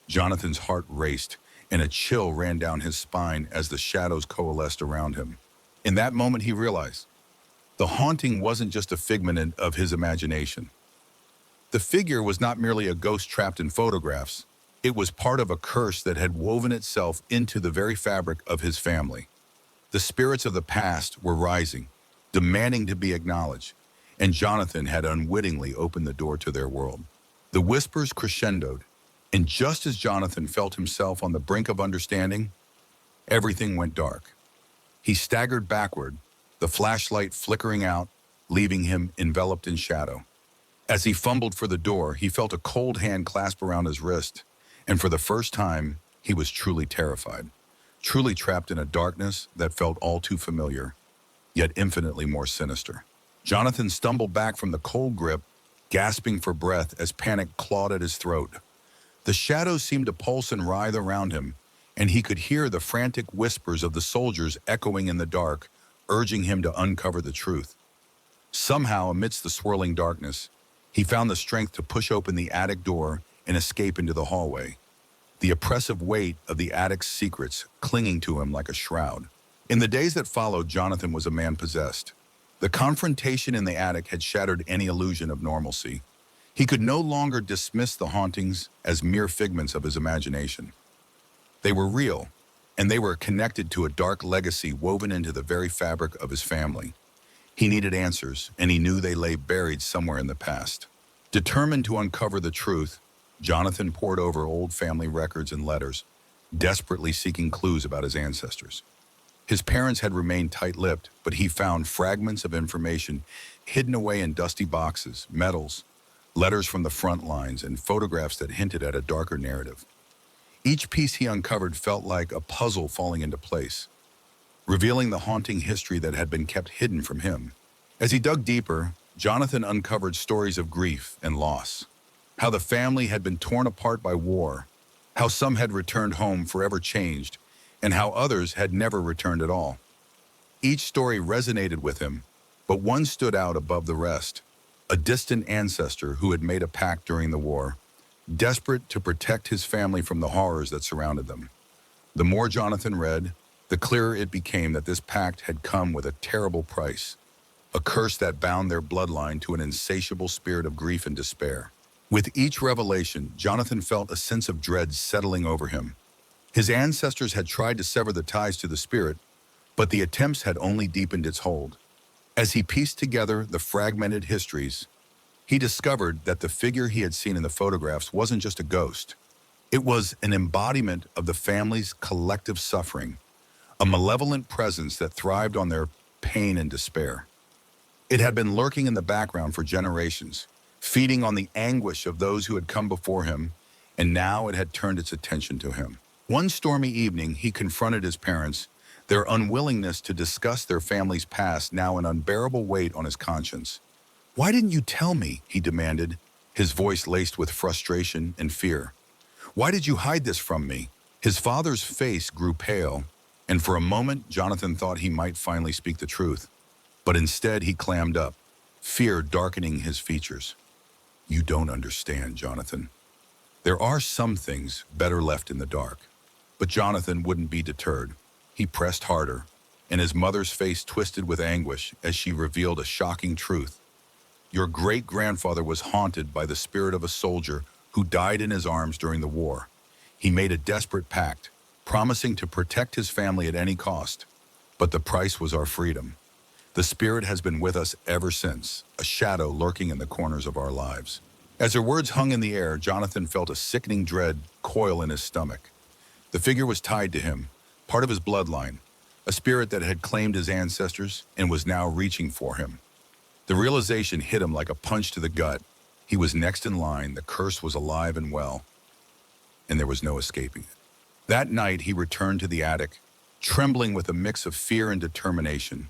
Jonathan's heart raced, and a chill ran down his spine as the shadows coalesced around him. In that moment, he realized the haunting wasn't just a figment of his imagination. The figure was not merely a ghost trapped in photographs. It was part of a curse that had woven itself into the very fabric of his family. The spirits of the past were rising, demanding to be acknowledged, and Jonathan had unwittingly opened the door to their world. The whispers crescendoed, and just as Jonathan felt himself on the brink of understanding, everything went dark. He staggered backward, the flashlight flickering out, leaving him enveloped in shadow. As he fumbled for the door, he felt a cold hand clasp around his wrist, and for the first time, he was truly terrified, truly trapped in a darkness that felt all too familiar, yet infinitely more sinister. Jonathan stumbled back from the cold grip, gasping for breath as panic clawed at his throat. The shadows seemed to pulse and writhe around him, and he could hear the frantic whispers of the soldiers echoing in the dark, urging him to uncover the truth. Somehow, amidst the swirling darkness, he found the strength to push open the attic door and escape into the hallway, the oppressive weight of the attic's secrets clinging to him like a shroud. In the days that followed, Jonathan was a man possessed. The confrontation in the attic had shattered any illusion of normalcy. He could no longer dismiss the hauntings as mere figments of his imagination. They were real, and they were connected to a dark legacy woven into the very fabric of his family. He needed answers, and he knew they lay buried somewhere in the past. Determined to uncover the truth, Jonathan pored over old family records and letters, desperately seeking clues about his ancestors. His parents had remained tight-lipped, but he found fragments of information hidden away in dusty boxes, medals, letters from the front lines, and photographs that hinted at a darker narrative. Each piece he uncovered felt like a puzzle falling into place, revealing the haunting history that had been kept hidden from him. As he dug deeper, Jonathan uncovered stories of grief and loss, how the family had been torn apart by war, how some had returned home forever changed, and how others had never returned at all. Each story resonated with him, but one stood out above the rest: a distant ancestor who had made a pact during the war, desperate to protect his family from the horrors that surrounded them. The more Jonathan read, the clearer it became that this pact had come with a terrible price, a curse that bound their bloodline to an insatiable spirit of grief and despair. With each revelation, Jonathan felt a sense of dread settling over him. His ancestors had tried to sever the ties to the spirit, but the attempts had only deepened its hold. As he pieced together the fragmented histories, he discovered that the figure he had seen in the photographs wasn't just a ghost. It was an embodiment of the family's collective suffering, a malevolent presence that thrived on their pain and despair. It had been lurking in the background for generations, feeding on the anguish of those who had come before him, and now it had turned its attention to him. One stormy evening, he confronted his parents, their unwillingness to discuss their family's past now an unbearable weight on his conscience. "Why didn't you tell me?" he demanded, his voice laced with frustration and fear. "Why did you hide this from me?" His father's face grew pale, and for a moment Jonathan thought he might finally speak the truth. But instead he clammed up, fear darkening his features. "You don't understand, Jonathan. There are some things better left in the dark." But Jonathan wouldn't be deterred. He pressed harder, and his mother's face twisted with anguish as she revealed a shocking truth. "Your great-grandfather was haunted by the spirit of a soldier who died in his arms during the war. He made a desperate pact, promising to protect his family at any cost. But the price was our freedom. The spirit has been with us ever since, a shadow lurking in the corners of our lives." As her words hung in the air, Jonathan felt a sickening dread coil in his stomach. The figure was tied to him, part of his bloodline, a spirit that had claimed his ancestors and was now reaching for him. The realization hit him like a punch to the gut. He was next in line, the curse was alive and well, and there was no escaping it. That night, he returned to the attic, trembling with a mix of fear and determination.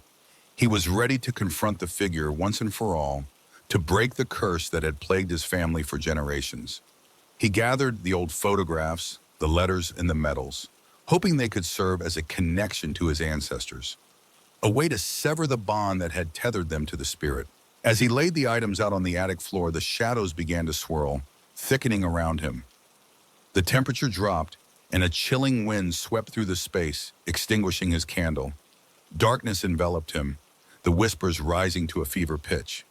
He was ready to confront the figure once and for all, to break the curse that had plagued his family for generations. He gathered the old photographs, the letters, and the medals, hoping they could serve as a connection to his ancestors, a way to sever the bond that had tethered them to the spirit. As he laid the items out on the attic floor, the shadows began to swirl, thickening around him. The temperature dropped, and a chilling wind swept through the space, extinguishing his candle. Darkness enveloped him, the whispers rising to a fever pitch.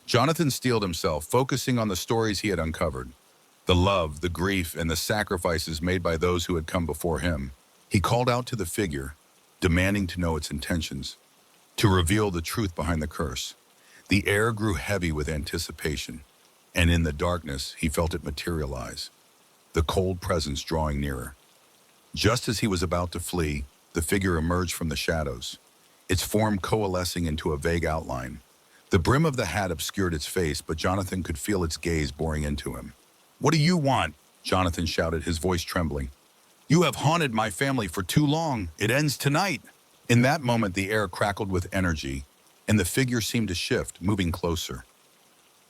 Jonathan steeled himself, focusing on the stories he had uncovered, the love, the grief, and the sacrifices made by those who had come before him. He called out to the figure, demanding to know its intentions, to reveal the truth behind the curse. The air grew heavy with anticipation, and in the darkness he felt it materialize, the cold presence drawing nearer. Just as he was about to flee, the figure emerged from the shadows, its form coalescing into a vague outline. The brim of the hat obscured its face, but Jonathan could feel its gaze boring into him. "What do you want?" Jonathan shouted, his voice trembling. "You have haunted my family for too long. It ends tonight." In that moment, the air crackled with energy, and the figure seemed to shift, moving closer.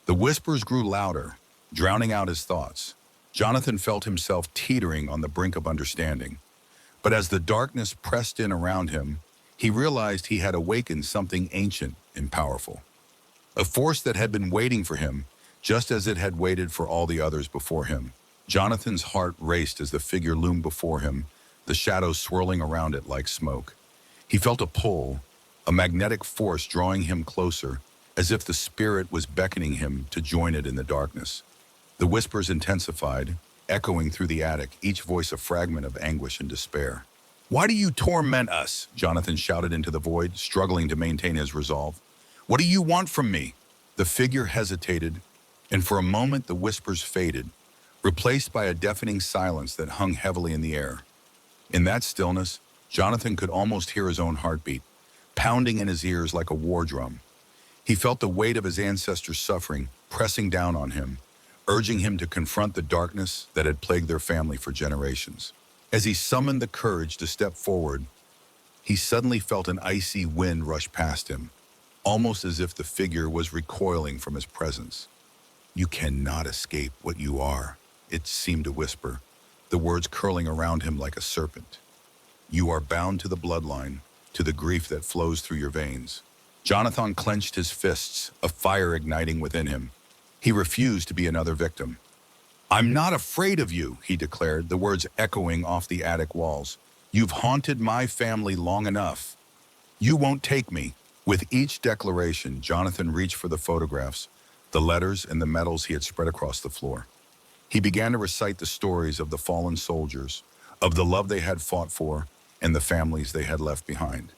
The whispers grew louder, drowning out his thoughts. Jonathan felt himself teetering on the brink of understanding. But as the darkness pressed in around him, he realized he had awakened something ancient and powerful. A force that had been waiting for him, just as it had waited for all the others before him. Jonathan's heart raced as the figure loomed before him, the shadows swirling around it like smoke. He felt a pull, a magnetic force drawing him closer, as if the spirit was beckoning him to join it in the darkness. The whispers intensified, echoing through the attic, each voice a fragment of anguish and despair. "Why do you torment us?" Jonathan shouted into the void, struggling to maintain his resolve. "What do you want from me?" The figure hesitated, and for a moment the whispers faded, replaced by a deafening silence that hung heavily in the air. In that stillness, Jonathan could almost hear his own heartbeat, pounding in his ears like a war drum. He felt the weight of his ancestors' suffering pressing down on him, urging him to confront the darkness that had plagued their family for generations. As he summoned the courage to step forward, he suddenly felt an icy wind rush past him, almost as if the figure was recoiling from his presence. "You cannot escape what you are," it seemed to whisper, the words curling around him like a serpent. "You are bound to the bloodline, to the grief that flows through your veins." Jonathan clenched his fists, a fire igniting within him. He refused to be another victim. "I'm not afraid of you," he declared, the words echoing off the attic walls. "You've haunted my family long enough. You won't take me." With each declaration, Jonathan reached for the photographs, the letters, and the medals he had spread across the floor. He began to recite the stories of the fallen soldiers, of the love they had fought for, and the families they had left behind.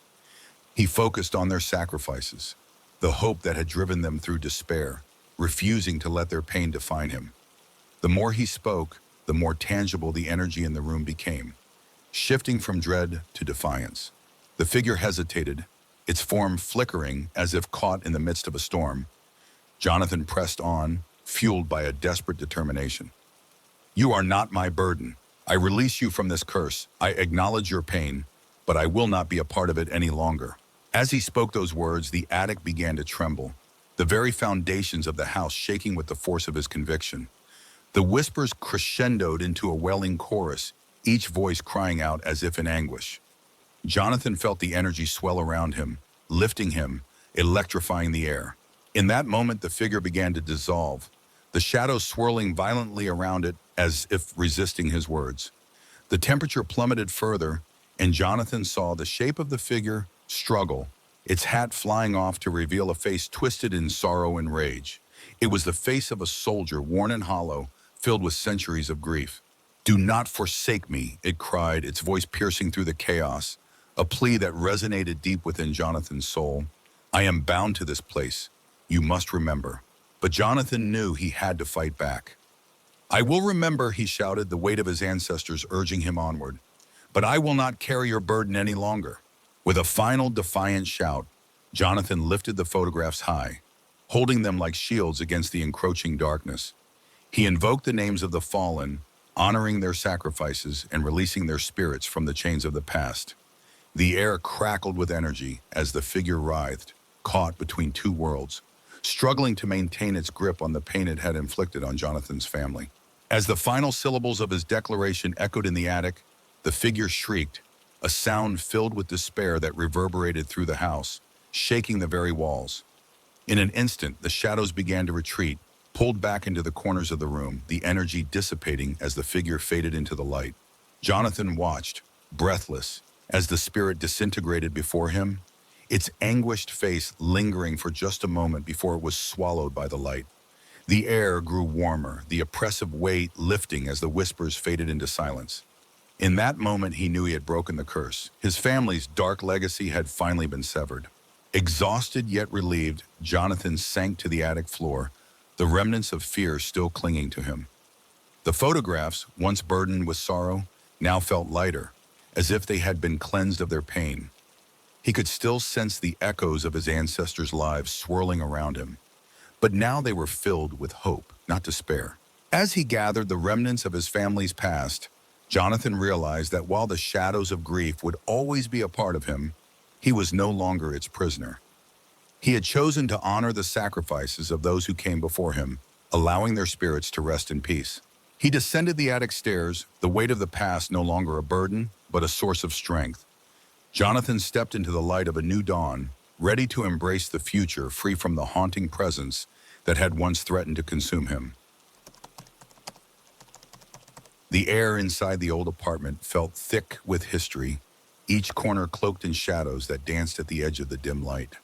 He focused on their sacrifices, the hope that had driven them through despair, refusing to let their pain define him. The more he spoke, the more tangible the energy in the room became, shifting from dread to defiance. The figure hesitated, its form flickering as if caught in the midst of a storm. Jonathan pressed on, fueled by a desperate determination. "You are not my burden. I release you from this curse. I acknowledge your pain, but I will not be a part of it any longer." As he spoke those words, the attic began to tremble, the very foundations of the house shaking with the force of his conviction. The whispers crescendoed into a wailing chorus, each voice crying out as if in anguish. Jonathan felt the energy swell around him, lifting him, electrifying the air. In that moment, the figure began to dissolve, the shadows swirling violently around it as if resisting his words. The temperature plummeted further, and Jonathan saw the shape of the figure struggle, its hat flying off to reveal a face twisted in sorrow and rage. It was the face of a soldier, worn and hollow, filled with centuries of grief. "Do not forsake me," it cried, its voice piercing through the chaos, a plea that resonated deep within Jonathan's soul. "I am bound to this place. You must remember." But Jonathan knew he had to fight back. "I will remember," he shouted, the weight of his ancestors urging him onward. "But I will not carry your burden any longer." With a final defiant shout, Jonathan lifted the photographs high, holding them like shields against the encroaching darkness. He invoked the names of the fallen, honoring their sacrifices and releasing their spirits from the chains of the past. The air crackled with energy as the figure writhed, caught between two worlds, struggling to maintain its grip on the pain it had inflicted on Jonathan's family. As the final syllables of his declaration echoed in the attic, the figure shrieked, a sound filled with despair that reverberated through the house, shaking the very walls. In an instant, the shadows began to retreat, pulled back into the corners of the room, the energy dissipating as the figure faded into the light. Jonathan watched, breathless, as the spirit disintegrated before him, its anguished face lingering for just a moment before it was swallowed by the light. The air grew warmer, the oppressive weight lifting as the whispers faded into silence. In that moment, he knew he had broken the curse. His family's dark legacy had finally been severed. Exhausted yet relieved, Jonathan sank to the attic floor, the remnants of fear still clinging to him. The photographs, once burdened with sorrow, now felt lighter, as if they had been cleansed of their pain. He could still sense the echoes of his ancestors' lives swirling around him, but now they were filled with hope, not despair. As he gathered the remnants of his family's past, Jonathan realized that while the shadows of grief would always be a part of him, he was no longer its prisoner. He had chosen to honor the sacrifices of those who came before him, allowing their spirits to rest in peace. He descended the attic stairs, the weight of the past no longer a burden, but a source of strength. Jonathan stepped into the light of a new dawn, ready to embrace the future free from the haunting presence that had once threatened to consume him. The air inside the old apartment felt thick with history, each corner cloaked in shadows that danced at the edge of the dim light.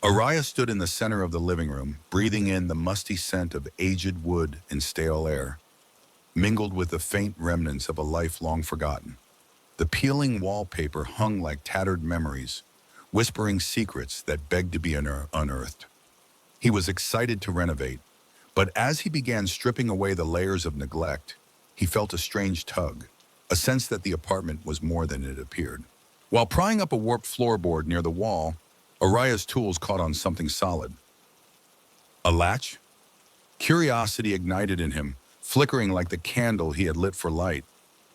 Araya stood in the center of the living room, breathing in the musty scent of aged wood and stale air, mingled with the faint remnants of a life long forgotten. The peeling wallpaper hung like tattered memories, whispering secrets that begged to be unearthed. He was excited to renovate, but as he began stripping away the layers of neglect, he felt a strange tug, a sense that the apartment was more than it appeared. While prying up a warped floorboard near the wall, Araya's tools caught on something solid. A latch? Curiosity ignited in him, flickering like the candle he had lit for light.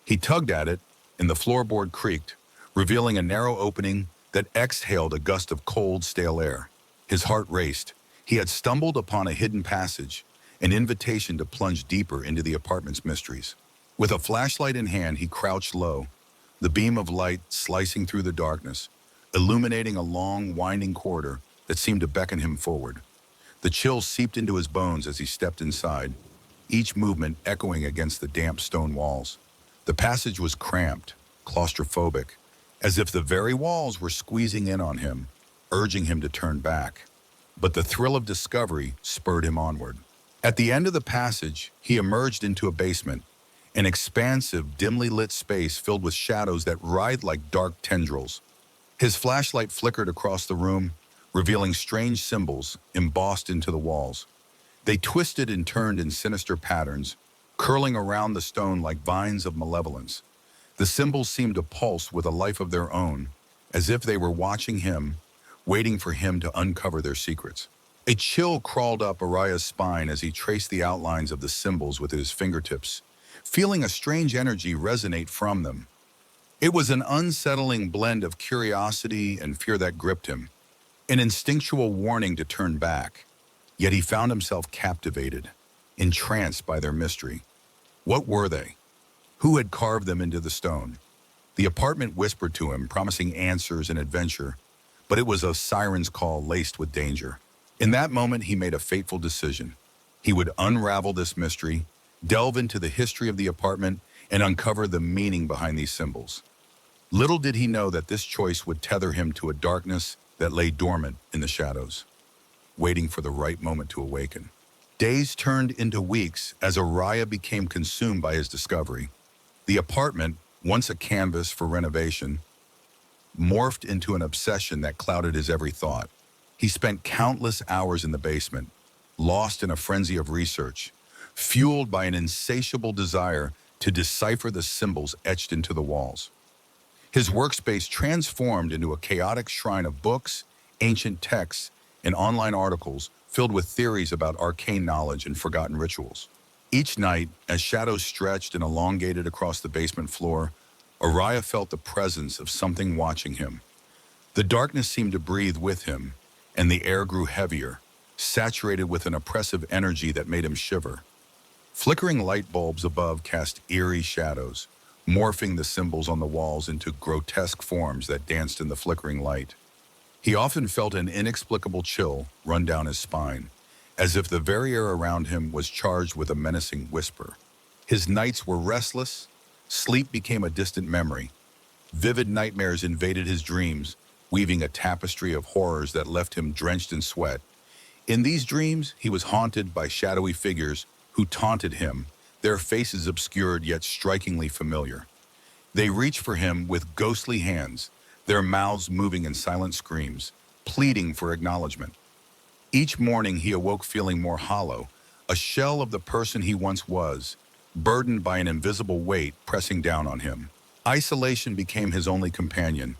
He tugged at it, and the floorboard creaked, revealing a narrow opening that exhaled a gust of cold, stale air. His heart raced. He had stumbled upon a hidden passage, an invitation to plunge deeper into the apartment's mysteries. With a flashlight in hand, he crouched low, the beam of light slicing through the darkness, illuminating a long, winding corridor that seemed to beckon him forward. The chill seeped into his bones as he stepped inside, each movement echoing against the damp stone walls. The passage was cramped, claustrophobic, as if the very walls were squeezing in on him, urging him to turn back. But the thrill of discovery spurred him onward. At the end of the passage, he emerged into a basement, an expansive, dimly lit space filled with shadows that writhed like dark tendrils. His flashlight flickered across the room, revealing strange symbols embossed into the walls. They twisted and turned in sinister patterns, curling around the stone like vines of malevolence. The symbols seemed to pulse with a life of their own, as if they were watching him, waiting for him to uncover their secrets. A chill crawled up Araya's spine as he traced the outlines of the symbols with his fingertips, feeling a strange energy resonate from them. It was an unsettling blend of curiosity and fear that gripped him, an instinctual warning to turn back. Yet he found himself captivated, entranced by their mystery. What were they? Who had carved them into the stone? The apartment whispered to him, promising answers and adventure, but it was a siren's call laced with danger. In that moment, he made a fateful decision. He would unravel this mystery, delve into the history of the apartment, and uncover the meaning behind these symbols. Little did he know that this choice would tether him to a darkness that lay dormant in the shadows, waiting for the right moment to awaken. Days turned into weeks as Araya became consumed by his discovery. The apartment, once a canvas for renovation, morphed into an obsession that clouded his every thought. He spent countless hours in the basement, lost in a frenzy of research, fueled by an insatiable desire to decipher the symbols etched into the walls. His workspace transformed into a chaotic shrine of books, ancient texts, and online articles filled with theories about arcane knowledge and forgotten rituals. Each night, as shadows stretched and elongated across the basement floor, Araya felt the presence of something watching him. The darkness seemed to breathe with him, and the air grew heavier, saturated with an oppressive energy that made him shiver. Flickering light bulbs above cast eerie shadows, morphing the symbols on the walls into grotesque forms that danced in the flickering light. He often felt an inexplicable chill run down his spine, as if the very air around him was charged with a menacing whisper. His nights were restless, sleep became a distant memory. Vivid nightmares invaded his dreams, weaving a tapestry of horrors that left him drenched in sweat. In these dreams, he was haunted by shadowy figures who taunted him, their faces obscured yet strikingly familiar. They reached for him with ghostly hands, their mouths moving in silent screams, pleading for acknowledgement. Each morning he awoke feeling more hollow, a shell of the person he once was, burdened by an invisible weight pressing down on him. Isolation became his only companion.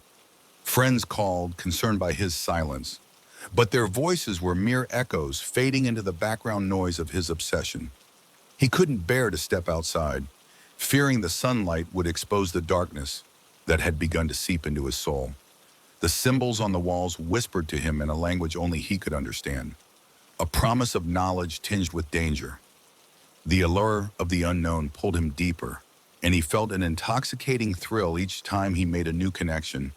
Friends called, concerned by his silence, but their voices were mere echoes fading into the background noise of his obsession. He couldn't bear to step outside, fearing the sunlight would expose the darkness that had begun to seep into his soul. The symbols on the walls whispered to him in a language only he could understand, a promise of knowledge tinged with danger. The allure of the unknown pulled him deeper, and he felt an intoxicating thrill each time he made a new connection,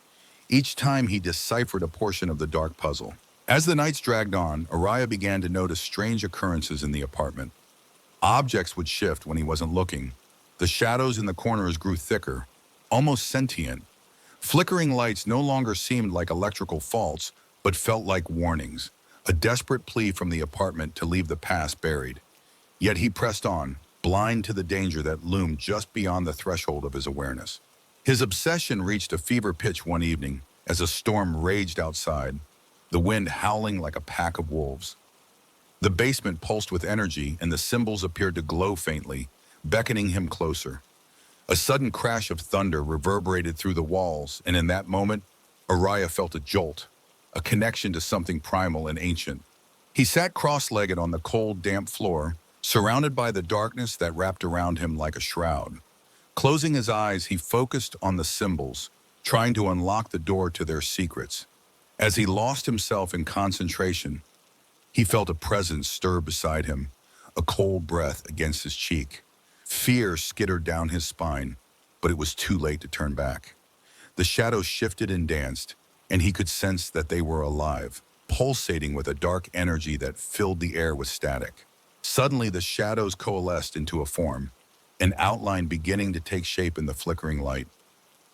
each time he deciphered a portion of the dark puzzle. As the nights dragged on, Araya began to notice strange occurrences in the apartment. Objects would shift when he wasn't looking. The shadows in the corners grew thicker, almost sentient. Flickering lights no longer seemed like electrical faults, but felt like warnings, a desperate plea from the apartment to leave the past buried. Yet he pressed on, blind to the danger that loomed just beyond the threshold of his awareness. His obsession reached a fever pitch one evening as a storm raged outside, the wind howling like a pack of wolves. The basement pulsed with energy, and the symbols appeared to glow faintly, beckoning him closer. A sudden crash of thunder reverberated through the walls, and in that moment, Araya felt a jolt, a connection to something primal and ancient. He sat cross-legged on the cold, damp floor, surrounded by the darkness that wrapped around him like a shroud. Closing his eyes, he focused on the symbols, trying to unlock the door to their secrets. As he lost himself in concentration, he felt a presence stir beside him, a cold breath against his cheek. Fear skittered down his spine, but it was too late to turn back. The shadows shifted and danced, and he could sense that they were alive, pulsating with a dark energy that filled the air with static. Suddenly, the shadows coalesced into a form, an outline beginning to take shape in the flickering light.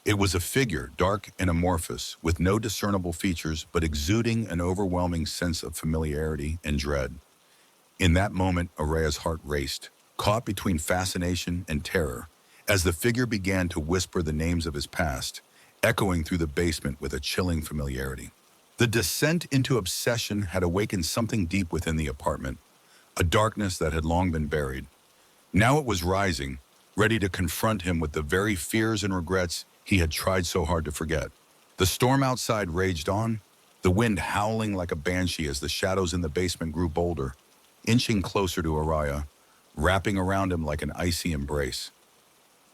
It was a figure, dark and amorphous, with no discernible features, but exuding an overwhelming sense of familiarity and dread. In that moment, Araya's heart raced, caught between fascination and terror, as the figure began to whisper the names of his past, echoing through the basement with a chilling familiarity. The descent into obsession had awakened something deep within the apartment, a darkness that had long been buried. Now it was rising, ready to confront him with the very fears and regrets he had tried so hard to forget. The storm outside raged on, the wind howling like a banshee as the shadows in the basement grew bolder, inching closer to Araya, wrapping around him like an icy embrace.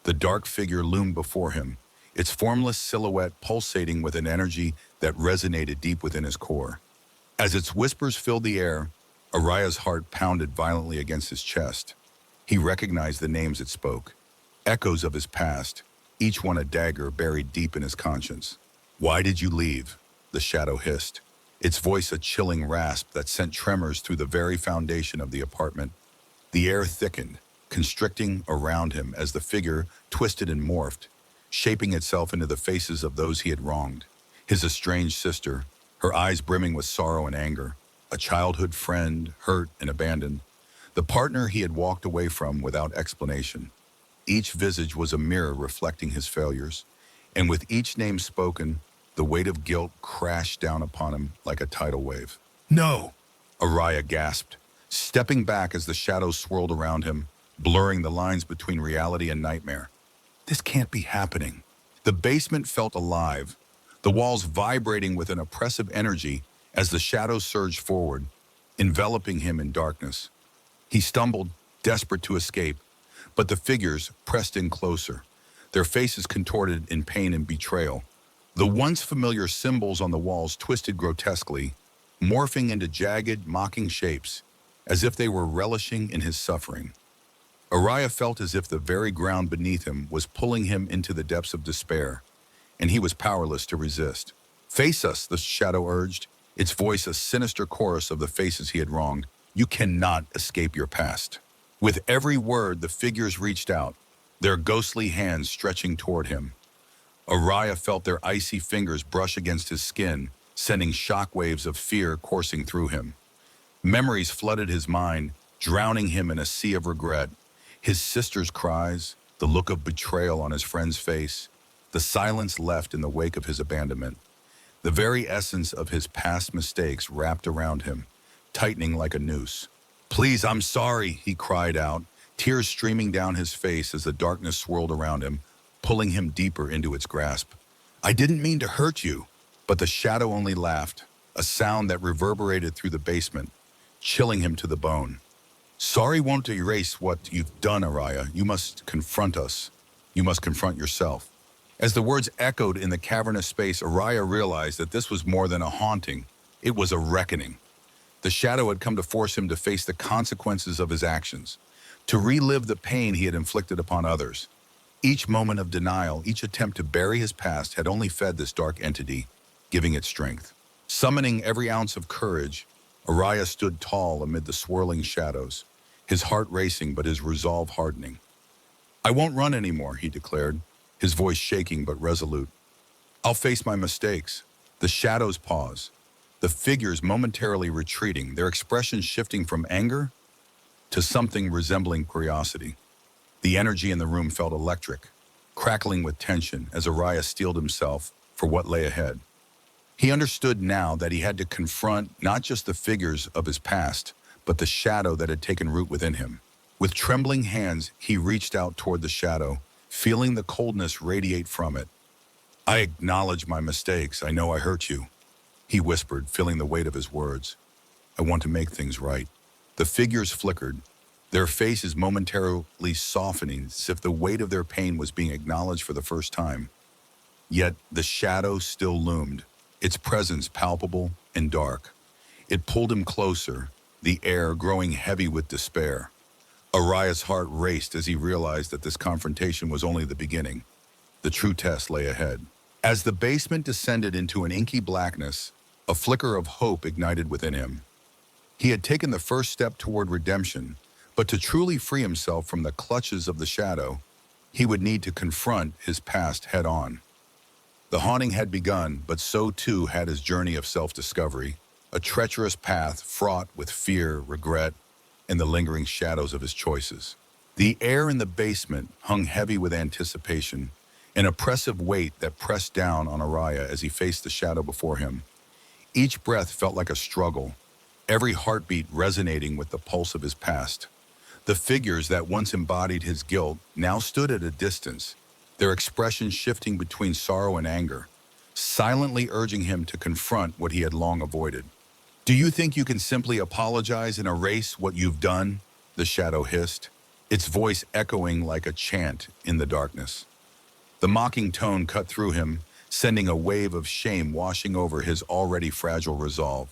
The dark figure loomed before him, its formless silhouette pulsating with an energy that resonated deep within his core. As its whispers filled the air, Araya's heart pounded violently against his chest. He recognized the names it spoke, echoes of his past, each one a dagger buried deep in his conscience. "Why did you leave?" the shadow hissed, its voice a chilling rasp that sent tremors through the very foundation of the apartment. The air thickened, constricting around him as the figure twisted and morphed, shaping itself into the faces of those he had wronged. His estranged sister, her eyes brimming with sorrow and anger, a childhood friend, hurt and abandoned, the partner he had walked away from without explanation. Each visage was a mirror reflecting his failures, and with each name spoken, the weight of guilt crashed down upon him like a tidal wave. "No!" Araya gasped, stepping back as the shadows swirled around him, blurring the lines between reality and nightmare. "This can't be happening." The basement felt alive, the walls vibrating with an oppressive energy as the shadows surged forward, enveloping him in darkness. He stumbled, desperate to escape, but the figures pressed in closer, their faces contorted in pain and betrayal. The once familiar symbols on the walls twisted grotesquely, morphing into jagged, mocking shapes, as if they were relishing in his suffering. Araya felt as if the very ground beneath him was pulling him into the depths of despair, and he was powerless to resist. "Face us," the shadow urged, its voice a sinister chorus of the faces he had wronged. "You cannot escape your past." With every word, the figures reached out, their ghostly hands stretching toward him. Araya felt their icy fingers brush against his skin, sending shockwaves of fear coursing through him. Memories flooded his mind, drowning him in a sea of regret. His sister's cries, the look of betrayal on his friend's face, the silence left in the wake of his abandonment. The very essence of his past mistakes wrapped around him, tightening like a noose. "Please, I'm sorry," he cried out, tears streaming down his face as the darkness swirled around him, pulling him deeper into its grasp. "I didn't mean to hurt you." But the shadow only laughed, a sound that reverberated through the basement, chilling him to the bone. "Sorry won't erase what you've done, Araya. You must confront us. You must confront yourself." As the words echoed in the cavernous space, Araya realized that this was more than a haunting. It was a reckoning. The shadow had come to force him to face the consequences of his actions, to relive the pain he had inflicted upon others. Each moment of denial, each attempt to bury his past had only fed this dark entity, giving it strength. Summoning every ounce of courage, Araya stood tall amid the swirling shadows, his heart racing but his resolve hardening. "I won't run anymore," he declared, his voice shaking but resolute. "I'll face my mistakes." The shadows paused, the figures momentarily retreating, their expressions shifting from anger to something resembling curiosity. The energy in the room felt electric, crackling with tension as Araya steeled himself for what lay ahead. He understood now that he had to confront not just the figures of his past, but the shadow that had taken root within him. With trembling hands, he reached out toward the shadow, feeling the coldness radiate from it. "I acknowledge my mistakes. I know I hurt you," he whispered, feeling the weight of his words. "I want to make things right." The figures flickered, their faces momentarily softening as if the weight of their pain was being acknowledged for the first time. Yet the shadow still loomed, its presence palpable and dark. It pulled him closer, the air growing heavy with despair. Araya's heart raced as he realized that this confrontation was only the beginning. The true test lay ahead. As the basement descended into an inky blackness, a flicker of hope ignited within him. He had taken the first step toward redemption, but to truly free himself from the clutches of the shadow, he would need to confront his past head-on. The haunting had begun, but so too had his journey of self-discovery, a treacherous path fraught with fear, regret, and the lingering shadows of his choices. The air in the basement hung heavy with anticipation, an oppressive weight that pressed down on Araya as he faced the shadow before him. Each breath felt like a struggle, every heartbeat resonating with the pulse of his past. The figures that once embodied his guilt now stood at a distance, their expressions shifting between sorrow and anger, silently urging him to confront what he had long avoided. "Do you think you can simply apologize and erase what you've done?" the shadow hissed, its voice echoing like a chant in the darkness. The mocking tone cut through him, sending a wave of shame washing over his already fragile resolve.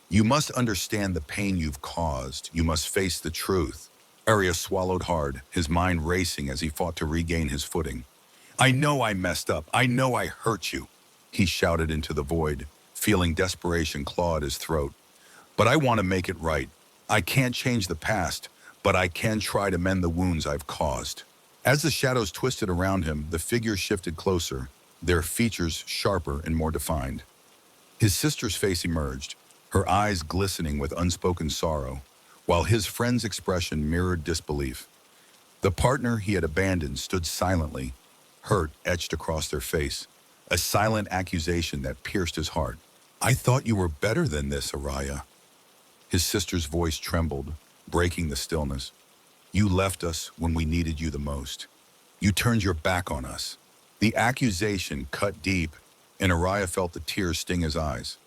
You must understand the pain you've caused. You must face the truth. Arya swallowed hard, his mind racing as he fought to regain his footing. I know I messed up. I know I hurt you, he shouted into the void, feeling desperation claw at his throat. But I want to make it right. I can't change the past, but I can try to mend the wounds I've caused. As the shadows twisted around him, the figures shifted closer, their features sharper and more defined. His sister's face emerged, her eyes glistening with unspoken sorrow, while his friend's expression mirrored disbelief. The partner he had abandoned stood silently, hurt etched across their face, a silent accusation that pierced his heart. I thought you were better than this, Araya. His sister's voice trembled, breaking the stillness. You left us when we needed you the most. You turned your back on us. The accusation cut deep, and Araya felt the tears sting his eyes.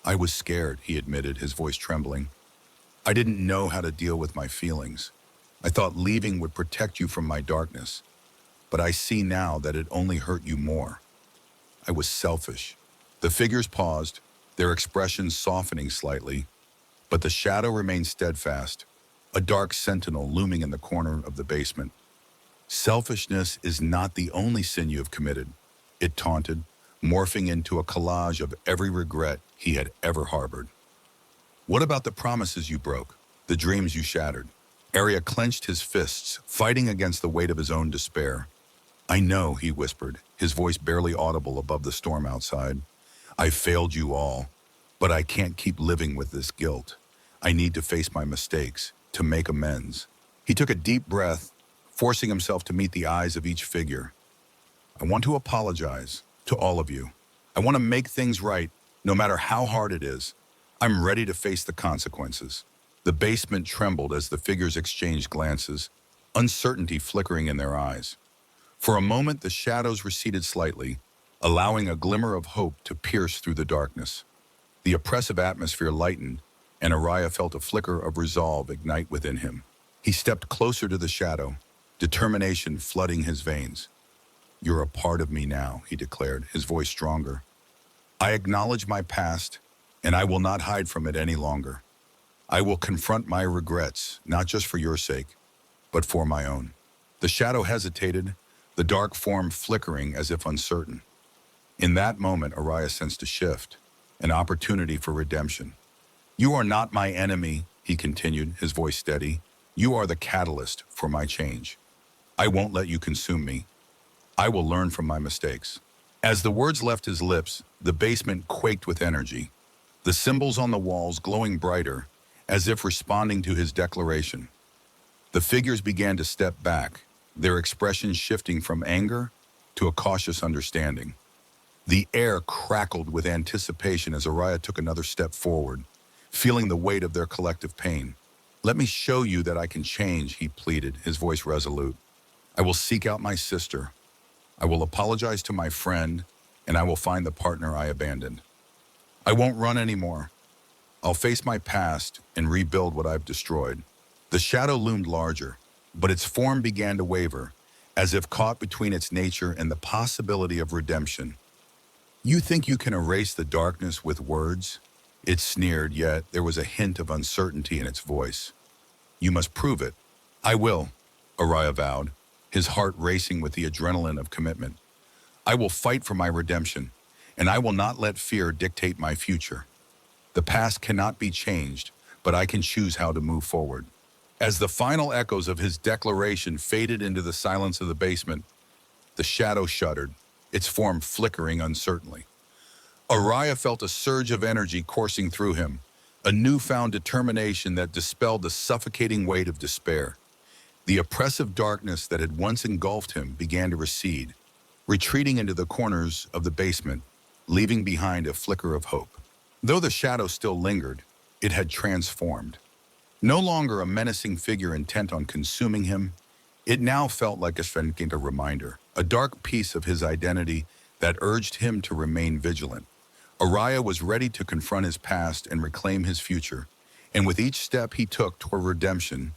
I was scared, he admitted, his voice trembling. I didn't know how to deal with my feelings. I thought leaving would protect you from my darkness, but I see now that it only hurt you more. I was selfish. The figures paused, their expressions softening slightly, but the shadow remained steadfast, a dark sentinel looming in the corner of the basement. Selfishness is not the only sin you have committed, it taunted, morphing into a collage of every regret he had ever harbored. What about the promises you broke, the dreams you shattered? Arya clenched his fists, fighting against the weight of his own despair. I know, he whispered, his voice barely audible above the storm outside. I failed you all, but I can't keep living with this guilt. I need to face my mistakes, to make amends. He took a deep breath, forcing himself to meet the eyes of each figure. I want to apologize to all of you. I want to make things right, no matter how hard it is. I'm ready to face the consequences. The basement trembled as the figures exchanged glances, uncertainty flickering in their eyes. For a moment, the shadows receded slightly, allowing a glimmer of hope to pierce through the darkness. The oppressive atmosphere lightened, and Araya felt a flicker of resolve ignite within him. He stepped closer to the shadow, determination flooding his veins. You're a part of me now, he declared, his voice stronger. I acknowledge my past, and I will not hide from it any longer. I will confront my regrets, not just for your sake, but for my own. The shadow hesitated, the dark form flickering as if uncertain. In that moment, Araya sensed a shift, an opportunity for redemption. You are not my enemy, he continued, his voice steady. You are the catalyst for my change. I won't let you consume me. I will learn from my mistakes. As the words left his lips, the basement quaked with energy, the symbols on the walls glowing brighter, as if responding to his declaration. The figures began to step back, their expressions shifting from anger to a cautious understanding. The air crackled with anticipation as Araya took another step forward, feeling the weight of their collective pain. Let me show you that I can change, he pleaded, his voice resolute. I will seek out my sister. I will apologize to my friend, and I will find the partner I abandoned. I won't run anymore. I'll face my past and rebuild what I've destroyed. The shadow loomed larger, but its form began to waver, as if caught between its nature and the possibility of redemption. You think you can erase the darkness with words? It sneered, yet there was a hint of uncertainty in its voice. You must prove it. I will, Araya vowed, his heart racing with the adrenaline of commitment. I will fight for my redemption, and I will not let fear dictate my future. The past cannot be changed, but I can choose how to move forward. As the final echoes of his declaration faded into the silence of the basement, the shadow shuddered, its form flickering uncertainly. Araya felt a surge of energy coursing through him, a newfound determination that dispelled the suffocating weight of despair. The oppressive darkness that had once engulfed him began to recede, retreating into the corners of the basement, leaving behind a flicker of hope. Though the shadow still lingered, it had transformed. No longer a menacing figure intent on consuming him, it now felt like a reminder, a dark piece of his identity that urged him to remain vigilant. Araya was ready to confront his past and reclaim his future, and with each step he took toward redemption,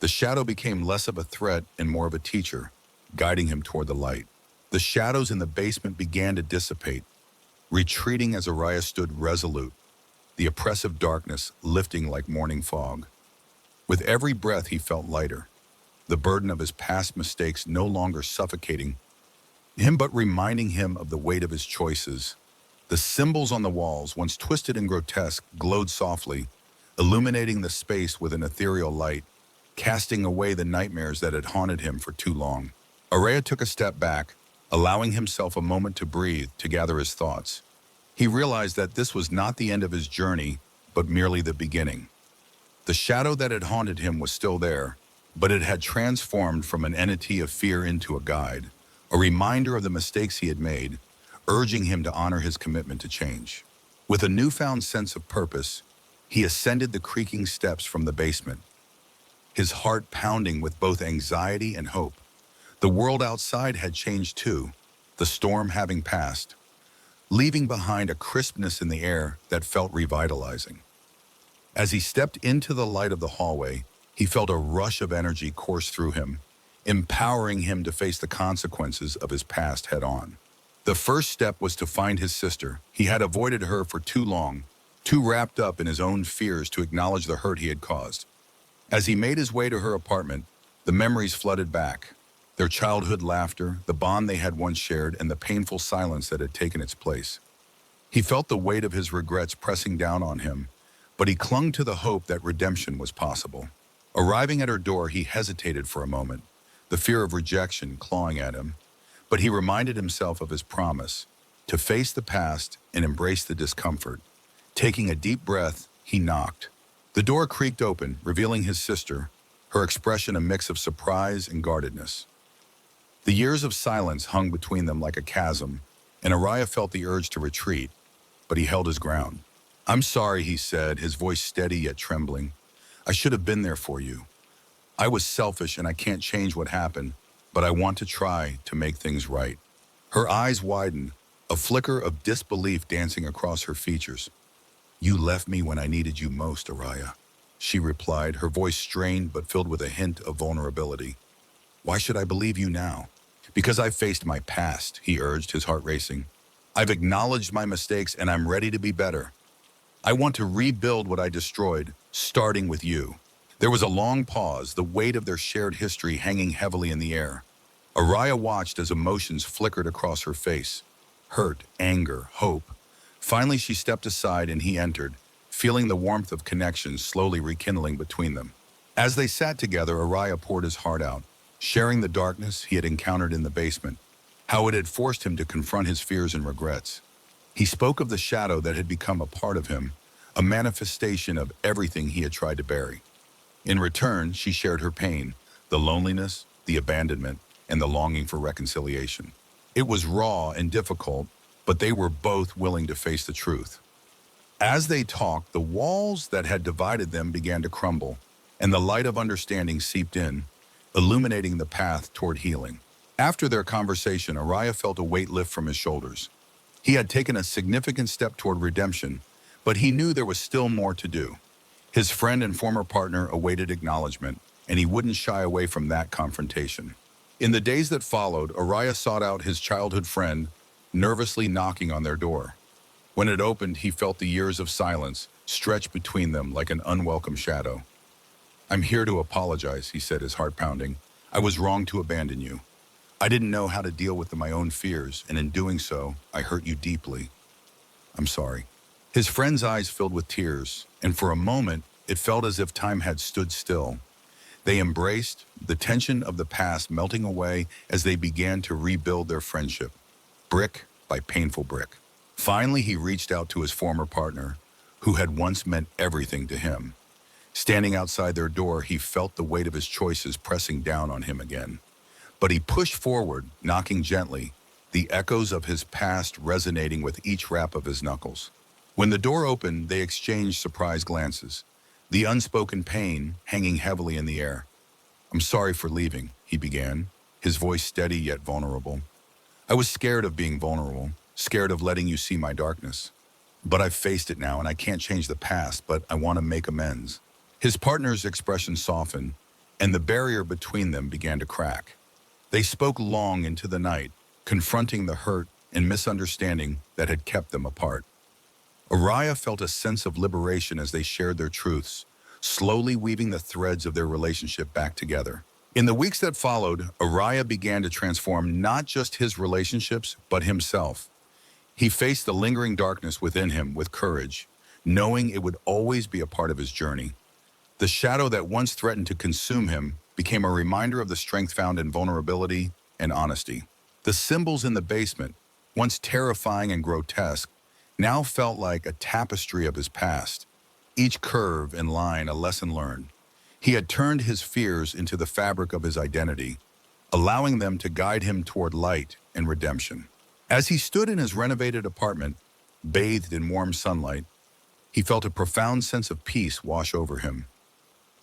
the shadow became less of a threat and more of a teacher, guiding him toward the light. The The shadows in the basement began to dissipate, retreating as Araya stood resolute, the oppressive darkness lifting like morning fog. With every breath he felt lighter, the burden of his past mistakes no longer suffocating him but reminding him of the weight of his choices. The symbols on the walls, once twisted and grotesque, glowed softly, illuminating the space with an ethereal light, casting away the nightmares that had haunted him for too long. Araya took a step back, allowing himself a moment to breathe, to gather his thoughts. He realized that this was not the end of his journey, but merely the beginning. The shadow that had haunted him was still there, but it had transformed from an entity of fear into a guide, a reminder of the mistakes he had made, urging him to honor his commitment to change. With a newfound sense of purpose, he ascended the creaking steps from the basement, his heart pounding with both anxiety and hope. The world outside had changed too, the storm having passed, leaving behind a crispness in the air that felt revitalizing. As he stepped into the light of the hallway, he felt a rush of energy course through him, empowering him to face the consequences of his past head-on. The first step was to find his sister. He had avoided her for too long, too wrapped up in his own fears to acknowledge the hurt he had caused. As he made his way to her apartment, the memories flooded back. Their childhood laughter, the bond they had once shared, and the painful silence that had taken its place. He felt the weight of his regrets pressing down on him, but he clung to the hope that redemption was possible. Arriving at her door, he hesitated for a moment, the fear of rejection clawing at him, but he reminded himself of his promise to face the past and embrace the discomfort. Taking a deep breath, he knocked. The door creaked open, revealing his sister, her expression a mix of surprise and guardedness. The years of silence hung between them like a chasm, and Araya felt the urge to retreat, but he held his ground. "I'm sorry," he said, his voice steady yet trembling. "I should have been there for you. I was selfish and I can't change what happened, but I want to try to make things right." Her eyes widened, a flicker of disbelief dancing across her features. "You left me when I needed you most, Araya," she replied, her voice strained but filled with a hint of vulnerability. "Why should I believe you now?" "Because I've faced my past," he urged, his heart racing. "I've acknowledged my mistakes and I'm ready to be better. I want to rebuild what I destroyed, starting with you." There was a long pause, the weight of their shared history hanging heavily in the air. Araya watched as emotions flickered across her face. Hurt, anger, hope. Finally, she stepped aside and he entered, feeling the warmth of connection slowly rekindling between them. As they sat together, Araya poured his heart out, sharing the darkness he had encountered in the basement, how it had forced him to confront his fears and regrets. He spoke of the shadow that had become a part of him, a manifestation of everything he had tried to bury. In return, she shared her pain, the loneliness, the abandonment, and the longing for reconciliation. It was raw and difficult, but they were both willing to face the truth. As they talked, the walls that had divided them began to crumble, and the light of understanding seeped in, illuminating the path toward healing. After their conversation, Araya felt a weight lift from his shoulders. He had taken a significant step toward redemption, but he knew there was still more to do. His friend and former partner awaited acknowledgement, and he wouldn't shy away from that confrontation. In the days that followed, Araya sought out his childhood friend, nervously knocking on their door. When it opened, he felt the years of silence stretch between them like an unwelcome shadow. "I'm here to apologize," he said, his heart pounding. "I was wrong to abandon you. I didn't know how to deal with my own fears, and in doing so, I hurt you deeply. I'm sorry." His friend's eyes filled with tears, and for a moment, it felt as if time had stood still. They embraced, the tension of the past melting away as they began to rebuild their friendship, brick by painful brick. Finally, he reached out to his former partner, who had once meant everything to him. Standing outside their door, he felt the weight of his choices pressing down on him again. But he pushed forward, knocking gently, the echoes of his past resonating with each rap of his knuckles. When the door opened, they exchanged surprised glances, the unspoken pain hanging heavily in the air. "I'm sorry for leaving," he began, his voice steady yet vulnerable. "I was scared of being vulnerable, scared of letting you see my darkness. But I've faced it now, and I can't change the past, but I want to make amends." His partner's expression softened, and the barrier between them began to crack. They spoke long into the night, confronting the hurt and misunderstanding that had kept them apart. Araya felt a sense of liberation as they shared their truths, slowly weaving the threads of their relationship back together. In the weeks that followed, Araya began to transform not just his relationships, but himself. He faced the lingering darkness within him with courage, knowing it would always be a part of his journey. The shadow that once threatened to consume him became a reminder of the strength found in vulnerability and honesty. The symbols in the basement, once terrifying and grotesque, now felt like a tapestry of his past, each curve and line a lesson learned. He had turned his fears into the fabric of his identity, allowing them to guide him toward light and redemption. As he stood in his renovated apartment, bathed in warm sunlight, he felt a profound sense of peace wash over him.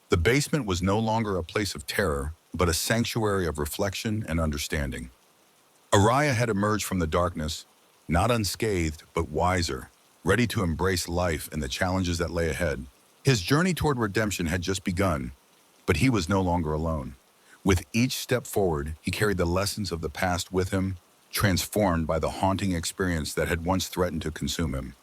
The basement was no longer a place of terror, but a sanctuary of reflection and understanding. Araya had emerged from the darkness, not unscathed, but wiser, ready to embrace life and the challenges that lay ahead. His journey toward redemption had just begun, but he was no longer alone. With each step forward, he carried the lessons of the past with him, transformed by the haunting experience that had once threatened to consume him.